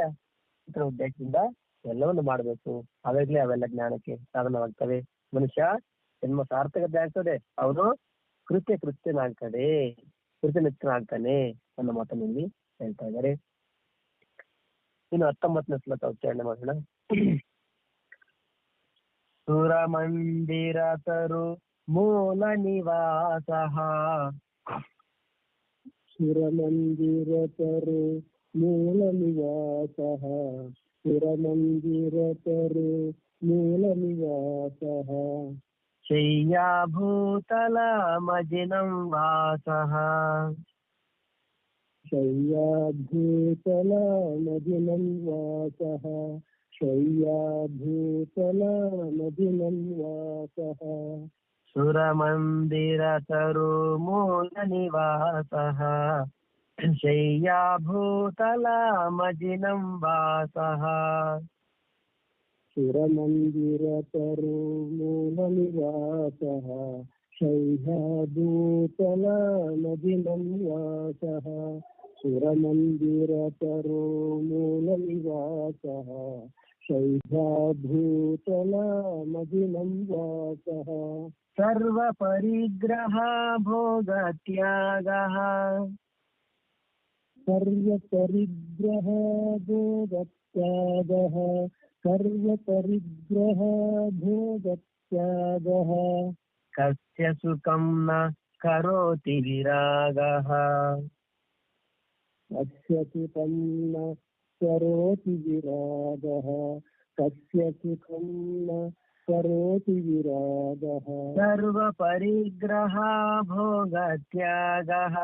ಉದ್ದೇಶದಿಂದ ಎಲ್ಲವನ್ನು ಮಾಡಬೇಕು, ಅವಾಗಲೇ ಅವೆಲ್ಲ ಜ್ಞಾನಕ್ಕೆ ಸಾಧನವಾಗ್ತವೆ. ಮನುಷ್ಯ ಜನ್ಮ ಸಾರ್ಥಕತೆ ಆಗ್ತದೆ, ಅವನು ಕೃತ್ಯನಾಗ್ತಾನೆ ಅನ್ನೋ ಮಾತನ್ನು ಇಲ್ಲಿ ಹೇಳ್ತಾ ಇದ್ದಾರೆ. ಇನ್ನು 19ನೇ ಶ್ಲೋಕ ಉಚ್ಚಾರಣೆ ಮಾಡೋಣ. ಸುರಮಂದಿರ ತರು ಮೂಲ ನಿವಾಸ, ಸುರಮಂದಿರ ತರು ಮೂಲ ನಿವಾಸ, ಸುರಮಂದಿರ ತರು ಮೂಲ ನಿವಾಸ, ಶಯ್ಯಾ ಭೂತಲ ಮಜಿನಂ ವಾಸ, ಶಯ್ಯಾ ಭೂತಲ ಮಜಿನಂ ವಾಸ, ಶಯ್ಯಾ ಭೂತಲ ಮಜಿನಂ ವಾಸ, ಸುರಮಂದಿರ ತರು ಮೂಲ ನಿವಾಸ, ಶಯ್ಯಾ ಭೂತಲ ಮಜಿನಂ ವಾಸ, ಸುರಮಂದಿರತರು ಮೂಲ ನಿವಾಸಃ ಶೈಹಭೂತಲ ನದಿನಂ ವಾಸಃ ಸುರಮಂದಿರತರು ಮೂಲ ನಿವಾಸಃ ಶೈಹಭೂತಲ ನದಿನಂ ವಾಸಃ ಸರ್ವ ಪರಿಗ್ರಹ ಭೋಗ ತ್ಯಾಗಃ ಸರ್ವ ಪರಿಗ್ರಹ ಭೋಗ ತ್ಯಾಗಃ ಸರ್ವ ಪರಿಗ್ರಹ ಭೋಗ ತ್ಯಾಗಃ ಕಸ್ಯ ಸುಖಂ ನ ಕರೋತಿ ವಿರಾಗಃ ಕಸ್ಯ ಸುಖಂ ನ ಕರೋತಿ ವಿರಾಗಃ ಕಸ್ಯ ಸುಖಂ ನ ಕರೋತಿ ವಿರಾಗಃ ಸರ್ವ ಪರಿಗ್ರಹ ಭೋಗ ತ್ಯಾಗಃ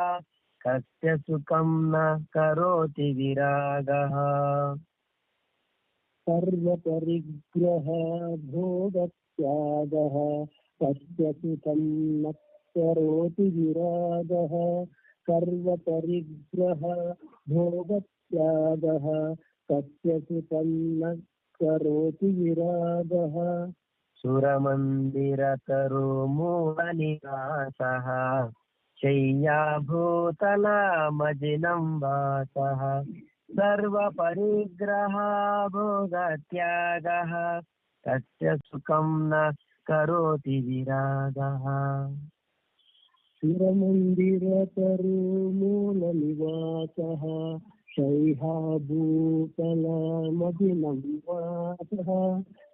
ಕಸ್ಯ ಸುಖಂ ನ ಕರೋತಿ ವಿರಾಗಃ ಸರ್ವ ಪರಿಗ್ರಹ ಭೋಗ ತ್ಯಾಗಃ ಕಸ್ಯ ಸುಖಂ ನ ಕರೋತಿ ವಿರಾಗಃ ಸರ್ವ ಪರಿಗ್ರಹ ಭೋಗ ತ್ಯಾಗಃ ಕಸ್ಯ ಸುಖಂ ನ ಕರೋತಿ ವಿರಾಗಃ ಸುರಮಂದಿರತರು ಮೂಲ ನಿವಾಸಃ ಶಯ್ಯಾಭೂತಲ ಮಜಿನಂ ವಾಸಃ ಸರ್ವ ಪರಿಗ್ರಹ ಭೋಗ ತ್ಯಾಗಃ ತಸ್ಯ ಸುಖಂ ನ ಕರೋತಿ ವಿರಾಗಃ ಸುರಮಂದಿರತರು ಮೂಲ ನಿವಾಸಃ ಶೈಹಭೂತಲ ಮಜಿನಂ ವಾಸಃ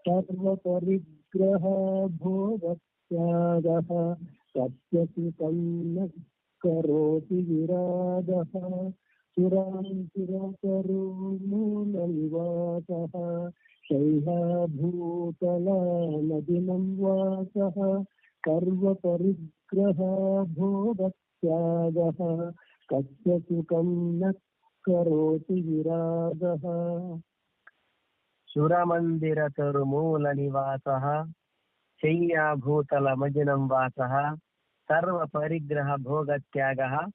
ಸರ್ವ ಪರಿಗ್ರಹ ಭೋಗ ತ್ಯಾಗಃ ತಸ್ಯ ಸುಖಂ ನ ಕರೋತಿ ವಿರಾಗಃ ಸುರಾಂತಿರತರು ಮೂಲ ನಿವಾಸಃ ಶೈಹಭೂತಲ ನದಿನಂ ವಾಸಃ ಸರ್ವ ಪರಿಗ್ರಹ ಭೋಗ ತ್ಯಾಗಃ ಕಸ್ಯ ಸುಖಂ ನ ಕರೋತಿ ವಿರಾಗಃ ಸುರಮಂದಿರತರು ಮೂಲ ನಿವಾಸಃ ಶಯ್ಯಾಭೂತಲ ಮಜಿನಂ ವಾಸಃ ಸರ್ವ ಪರಿಗ್ರಹ ಭೋಗ ತ್ಯಾಗಃ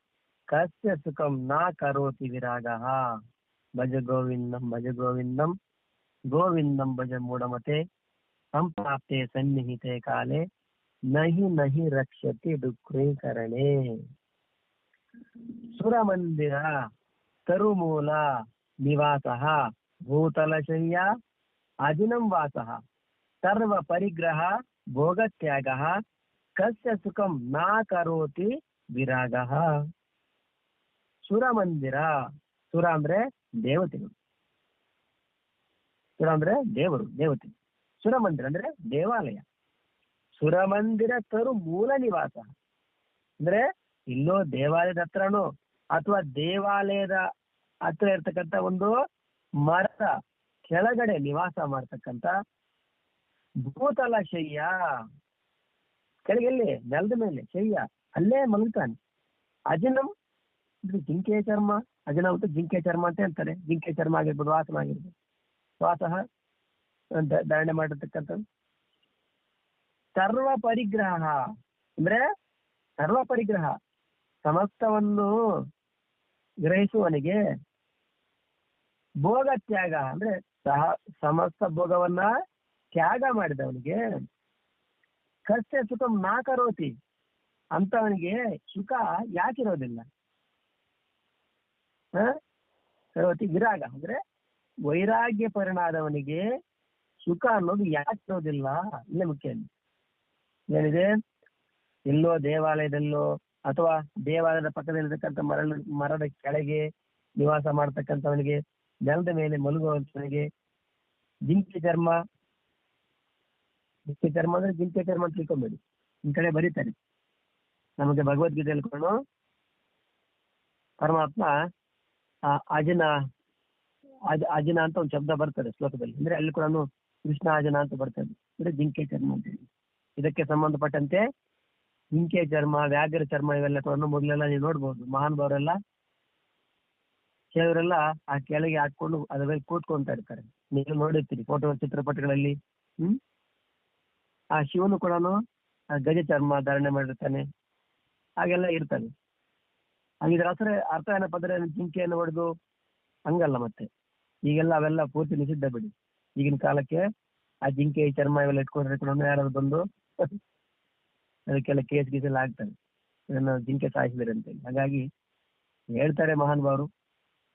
ಕಸ್ಯ ಸುಖಂ ನ ಕರೋತಿ ವಿರಾಗಃ ಭಜ ಗೋವಿಂದಂ ಗೋವಿಂದಂ ಭಜ ಮೂಢಮತೆ ಸಂಪ್ರಾಪ್ತೆ ಸನ್ನಿಹಿತೆ ಕಾಲೇ ನಹಿ ನಹಿ ರಕ್ಷತಿ ದುಃಖೀಕರಣೆ ಸುರಮಂದಿರ ತರುಮೂಲ ನಿವಾಸಃ ಭೂತಲಶಯ್ಯ ಅಜಿನಂ ವಾಸಃ ಸರ್ವ ಪರಿಗ್ರಹ ಭೋಗ ತ್ಯಾಗಃ ಕಸ್ಯ ಸುಖಂ ನ ಕರೋತಿ ವಿರಾಗಃ ಸುರಮಂದಿರ ಸುರ ಅಂದ್ರೆ ದೇವತೆಗಳು ಸುರ ಅಂದ್ರೆ ದೇವತೆ ಸುರಮಂದಿರ ಅಂದ್ರೆ ದೇವಾಲಯ ಸುರಮಂದಿರ ತರು ಮೂಲ ನಿವಾಸ ಅಂದ್ರೆ ಇಲ್ಲೋ ದೇವಾಲಯದ ಹತ್ರನೋ ಅಥವಾ ದೇವಾಲಯದ ಹತ್ರ ಇರ್ತಕ್ಕಂಥ ಒಂದು ಮರದ ಕೆಳಗಡೆ ನಿವಾಸ ಮಾಡ್ತಕ್ಕಂಥ ಭೂತಲ ಶಯ್ಯ ಕೆಳಗೆಲ್ಲಿ ನೆಲದ ಮೇಲೆ ಶಯ್ಯ ಅಲ್ಲೇ ಮಲಗ್ತಾನೆ ಅಜನಂ ಅಂದ್ರೆ ಜಿಂಕೆ ಚರ್ಮ ಅಜನ ಅಂತ ಜಿಂಕೆ ಚರ್ಮ ಅಂತ ಹೇಳ್ತಾರೆ ಜಿಂಕೆ ಚರ್ಮ ಆಗಿರ್ಬೋದು ವಾಸನ ಆಗಿರ್ಬೋದು ವಾಸಃ ಧಾರಣೆ ಮಾಡಿರ್ತಕ್ಕಂಥ ಸರ್ವ ಪರಿಗ್ರಹ ಅಂದ್ರೆ ಸರ್ವ ಪರಿಗ್ರಹ ಸಮಸ್ತವನ್ನು ಗ್ರಹಿಸುವನಿಗೆ ಭೋಗ ತ್ಯಾಗ ಅಂದ್ರೆ ಸಮಸ್ತ ಭೋಗವನ್ನ ತ್ಯಾಗ ಮಾಡಿದವನಿಗೆ ಕಸ್ಯ ಸುಖಂ ನಾ ಕರೋತಿ ಅಂತವನಿಗೆ ಸುಖ ಯಾಕಿರೋದಿಲ್ಲ ಕರೋತಿ ವಿರಾಗ ಅಂದ್ರೆ ವೈರಾಗ್ಯ ಪರಿಣಾದವನಿಗೆ ಸುಖ ಅನ್ನೋದು ಯಾಕಿರೋದಿಲ್ಲ ಇಲ್ಲೇ ಮುಖ್ಯ ಏನಿದೆ ಎಲ್ಲೋ ದೇವಾಲಯದಲ್ಲೋ ಅಥವಾ ದೇವಾಲಯದ ಪಕ್ಕದಲ್ಲಿರ್ತಕ್ಕಂಥ ಮರದ ಕೆಳಗೆ ನಿವಾಸ ಮಾಡ್ತಕ್ಕಂಥವನಿಗೆ ನೆಲದ ಮೇಲೆ ಮಲಗುವಂತವನಿಗೆ ಜಿಂಕೆ ಚರ್ಮ ಅಂದ್ರೆ ಜಿಂಕೆ ಚರ್ಮ ಅಂತ ತಿಳ್ಕೊಂಬೇಡಿ ನಿಮ್ ಕಡೆ ಬರೀತಾರೆ ನಮಗೆ ಭಗವದ್ಗೀತೆ ಹೇಳ್ಕೊಂಡು ಪರಮಾತ್ಮ ಅಜನ ಅಂತ ಒಂದು ಶಬ್ದ ಬರ್ತದೆ ಶ್ಲೋಕದಲ್ಲಿ ಅಂದ್ರೆ ಅಲ್ಲಿ ಕೂಡ ಕೃಷ್ಣ ಅಜನ ಅಂತ ಬರ್ತದೆ ಅಂದ್ರೆ ಜಿಂಕೆ ಚರ್ಮ ಅಂತ ಹೇಳಿ ಇದಕ್ಕೆ ಸಂಬಂಧಪಟ್ಟಂತೆ ಜಿಂಕೆ ಚರ್ಮ ವ್ಯಾಘ್ರ ಚರ್ಮ ಇವೆಲ್ಲ ಮೊದಲೆಲ್ಲ ನೀವು ನೋಡ್ಬೋದು ಮಹಾನುಭಾವರೆಲ್ಲ ಕೆಲವರೆಲ್ಲ ಆ ಕೆಳಗೆ ಹಾಕೊಂಡು ಅದ್ರ ಮೇಲೆ ಕೂತ್ಕೊಂತ ಇರ್ತಾರೆ ನೀವು ನೋಡಿರ್ತೀರಿ ಫೋಟೋ ಚಿತ್ರಪಟಗಳಲ್ಲಿ ಆ ಶಿವನು ಕೂಡ ಗಜ ಚರ್ಮ ಧಾರಣೆ ಮಾಡಿರ್ತಾನೆ ಹಾಗೆಲ್ಲ ಇರ್ತಾನೆ ಹಾಗಿದ್ರೆ ಅರ್ಥ ಏನಪ್ಪ ಅಂದ್ರೆ ಜಿಂಕೆಯನ್ನು ಹೊಡೆದು ಹಂಗಲ್ಲ ಮತ್ತೆ ಈಗೆಲ್ಲ ಅವೆಲ್ಲ ಪೂರ್ತಿ ನಿಷಿದ್ಧ ಬಿಡಿ ಈಗಿನ ಕಾಲಕ್ಕೆ ಆ ಜಿಂಕೆ ಚರ್ಮ ಇವೆಲ್ಲ ಇಟ್ಕೊಂಡ್ರೆ ಕೂಡ ಯಾರಾದ್ರು ಬಂದು ಅದಕ್ಕೆಲ್ಲ ಕೇಸ್ ಗೀಸ್ ಎಲ್ಲ ಆಗ್ತದೆ, ಇದನ್ನು ಜಿಂಕೆ ಸಾಯಿಸಿದ್ರೆ ಅಂತೇಳಿ. ಹಾಗಾಗಿ ಹೇಳ್ತಾರೆ ಮಹಾನ್ ಭಾವರು,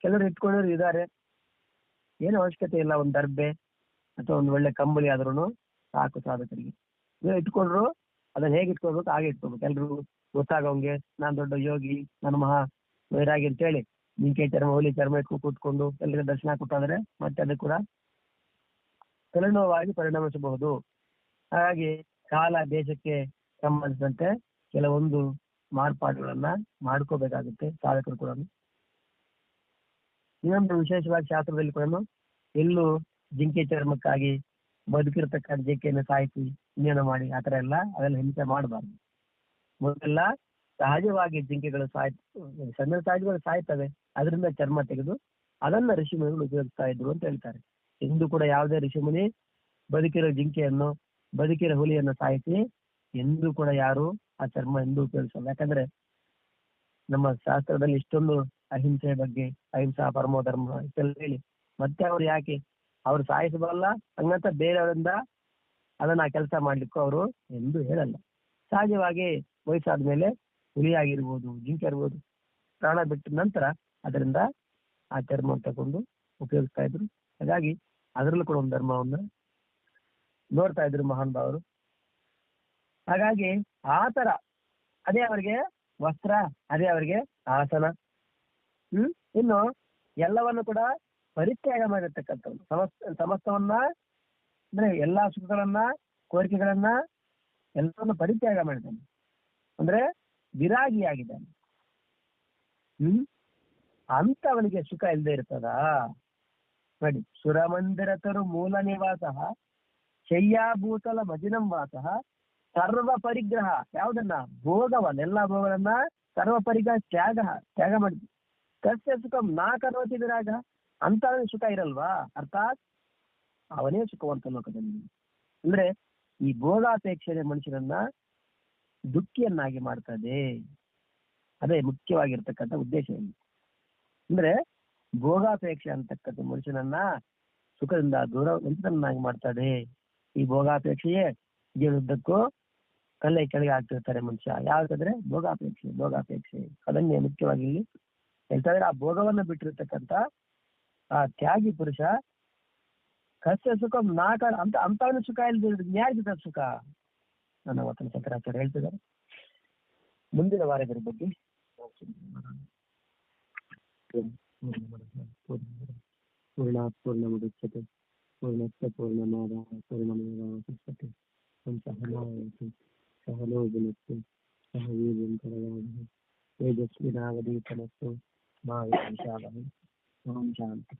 ಕೆಲವರು ಇಟ್ಕೊಂಡವ್ರು ಇದ್ದಾರೆ, ಏನು ಅವಶ್ಯಕತೆ ಇಲ್ಲ, ಒಂದು ದರ್ಬೆ ಅಥವಾ ಒಂದು ಒಳ್ಳೆ ಕಂಬಳಿ ಆದ್ರೂ ಸಾಕು ಸಾಧಕರಿಗೆ. ನೀವು ಇಟ್ಕೊಂಡ್ರು ಅದನ್ನ ಹೇಗೆ ಇಟ್ಕೊಳ್ಬೇಕು ಹಾಗೆ ಇಟ್ಕೊಳ್ಬೇಕು. ಎಲ್ರು ಗೊತ್ತಾಗೋಂಗೆ ನಾನು ದೊಡ್ಡ ಯೋಗಿ, ನಾನು ಮಹಾ ವೈರಾಗಿ ಅಂತೇಳಿ ಜಿಂಕೆ ಚರ್ಮ ಹುಲಿ ಚರ್ಮ ಇಟ್ಕೊಂಡು ಕೂತ್ಕೊಂಡು ಎಲ್ಲರಿಗೂ ದರ್ಶನ ಕೊಟ್ಟಾದ್ರೆ ಮತ್ತೆ ಅದು ಕೂಡ ತಲೆನೋವಾಗಿ ಪರಿಣಮಿಸಬಹುದು. ಹಾಗಾಗಿ ಕಾಲ ದೇಶಕ್ಕೆ ಸಂಬಂಧಿಸಿದಂತೆ ಕೆಲವೊಂದು ಮಾರ್ಪಾಡುಗಳನ್ನ ಮಾಡ್ಕೋಬೇಕಾಗುತ್ತೆ ಸಾಧಕರು ಕೂಡ. ಇನ್ನೊಂದು ವಿಶೇಷವಾಗಿ ಶಾಸ್ತ್ರದಲ್ಲಿ ಕೂಡ ಎಲ್ಲೂ ಜಿಂಕೆ ಚರ್ಮಕ್ಕಾಗಿ ಬದುಕಿರ್ತಕ್ಕಂಥ ಜಿಂಕೆಯನ್ನು ಸಾಯಿಸಿ ಇನ್ನೇನು ಮಾಡಿ ಆತರ ಅದೆಲ್ಲ ಹಿಂಸೆ ಮಾಡಬಾರ್ದು. ಮೊದಲೆಲ್ಲ ಸಹಜವಾಗಿ ಜಿಂಕೆಗಳು ಸಣ್ಣ ಸಹಜಗಳು ಸಾಯ್ತವೆ, ಅದರಿಂದ ಚರ್ಮ ತೆಗೆದು ಅದನ್ನ ಋಷಿಮುನಿಗಳು ಉಪಯೋಗಿಸ್ತಾ ಇದ್ರು ಅಂತ ಹೇಳ್ತಾರೆ. ಇಂದು ಕೂಡ ಯಾವುದೇ ಋಷಿಮುನಿ ಬದುಕಿರೋ ಜಿಂಕೆಯನ್ನು ಬದುಕಿರೋ ಹುಲಿಯನ್ನು ಸಾಯಿಸಿ ಎಂದೂ ಕೂಡ ಯಾರು ಆ ಚರ್ಮ ಎಂದೂ ಉಪಯೋಗಿಸಲ್ಲ. ಯಾಕಂದ್ರೆ ನಮ್ಮ ಶಾಸ್ತ್ರದಲ್ಲಿ ಇಷ್ಟೊಂದು ಅಹಿಂಸೆ ಬಗ್ಗೆ, ಅಹಿಂಸಾ ಪರಮೋ ಧರ್ಮ ಇಷ್ಟೆಲ್ಲ ಹೇಳಿ ಮತ್ತೆ ಅವ್ರು ಯಾಕೆ ಅವ್ರು ಸಾಯಿಸಬಲ್ಲ ಹಂಗಂತ ಬೇರೆಯವರಿಂದ ಅದನ್ನ ಕೆಲಸ ಮಾಡ್ಲಿಕ್ಕೂ ಅವರು ಎಂದೂ ಹೇಳಲ್ಲ. ಸಹಜವಾಗಿ ವಯಸ್ಸಾದ ಮೇಲೆ ಹುಲಿ ಆಗಿರ್ಬೋದು, ಜಿಂಕೆ ಇರ್ಬೋದು, ಪ್ರಾಣ ಬಿಟ್ಟ ನಂತರ ಅದರಿಂದ ಆ ಚರ್ಮ ತಗೊಂಡು ಉಪಯೋಗಿಸ್ತಾ ಇದ್ರು. ಹಾಗಾಗಿ ಅದರಲ್ಲೂ ಕೂಡ ಒಂದು ಧರ್ಮವನ್ನ ನೋಡ್ತಾ ಇದ್ರು ಮಹಾನ್ ಭಾವರು. ಹಾಗಾಗಿ ಆ ತರ ಅದೇ ಅವರಿಗೆ ವಸ್ತ್ರ, ಅದೇ ಅವರಿಗೆ ಆಸನ. ಇನ್ನು ಎಲ್ಲವನ್ನು ಕೂಡ ಪರಿತ್ಯಾಗ ಮಾಡಿರ್ತಕ್ಕಂಥವ್ರು, ಸಮಸ್ತವನ್ನ ಅಂದ್ರೆ ಎಲ್ಲಾ ಸುಖಗಳನ್ನ ಕೋರಿಕೆಗಳನ್ನ ಎಲ್ಲವನ್ನು ಪರಿತ್ಯಾಗ ಮಾಡಿದ್ದಾನೆ, ಅಂದ್ರೆ ವಿರಾಗಿಯಾಗಿದ್ದಾನೆ. ಅಂತವನಿಗೆ ಸುಖ ಇಲ್ಲದೆ ಇರ್ತದ ನೋಡಿ. ಸುರಮಂದಿರತರು ಮೂಲ ನಿವಾಸ ಶಯ್ಯಾಭೂತಲ ಮಜಿನಂ ವಾಸ ಸರ್ವ ಪರಿಗ್ರಹ, ಯಾವುದನ್ನ ಭೋಗವನ್ನ ಎಲ್ಲಾ ಭೋಗಗಳನ್ನ ಸರ್ವ ಪರಿಗ್ರಹ ತ್ಯಾಗ ಮಾಡಿದ್ವಿ. ಕಸ್ಯ ಸುಖಂ ನಾ ಕರೋತಿ ವಿರಾಗ, ಅಂತ ಸುಖ ಇರಲ್ವಾ? ಅರ್ಥಾತ್ ಅವನೇ ಸುಖವಂತ ಲೋಕದಲ್ಲಿ. ಅಂದ್ರೆ ಈ ಭೋಗಾಪೇಕ್ಷೆ ಮನುಷ್ಯನನ್ನ ದುಃಖಿಯನ್ನಾಗಿ ಮಾಡ್ತದೆ. ಅದೇ ಮುಖ್ಯವಾಗಿರ್ತಕ್ಕಂಥ ಉದ್ದೇಶ. ಅಂದ್ರೆ ಭೋಗಾಪೇಕ್ಷೆ ಅಂತಕ್ಕಂಥ ಮನುಷ್ಯನನ್ನ ಸುಖದಿಂದ ವಂಚಿತನನ್ನಾಗಿ ಮಾಡ್ತದೆ. ಈ ಭೋಗಾಪೇಕ್ಷೆಯೇ ಜೀವನದ್ದಕ್ಕೂ ಕಲ್ಲೆ ಕೆಳಗೆ ಆಗ್ತಿರ್ತಾರೆ ಮನುಷ್ಯ. ಯಾವ್ದಾದ್ರೆ ಭೋಗಾಪೇಕ್ಷೆ ಅದನ್ನೇ ಮುಖ್ಯವಾಗಿ ಇಲ್ಲಿ ಹೇಳ್ತಾ ಇದ್ರೆ. ಆ ಭೋಗವನ್ನ ಬಿಟ್ಟಿರ್ತಕ್ಕಂಥ ಆ ತ್ಯಾಗಿ ಪುರುಷ ಕಸ್ಯ ಸುಖ ಅಂತವನ ಸುಖ ಇಲ್ದಿರೋದು ಯಾರಿಗಿದ ಸುಖ? ನನ್ನ ವಚನ ಶಂಕರಾಚಾರ್ಯ ಹೇಳ್ತಿದ್ದಾರೆ. ಮುಂದಿನ ವಾರ ಇದರ ಬಗ್ಗೆ ಪೂರ್ಣಮುದಚ್ಯತೆ ಪೂರ್ಣಸ್ಯ ಪೂರ್ಣಮಾದಾಯ ಪೂರ್ಣಮೇವಾವಶಿಷ್ಯತೆ. ಸಹನೋ ಭುನಕ್ತು ಸಹ ವೀರ್ಯಂ ಕರವಾವಹೈ ತೇಜಸ್ವಿನಾವಧೀತಮಸ್ತು ಮಾ ವಿದ್ವಿಷಾವಹೈ. ಓಂ ಶಾಂತಿ.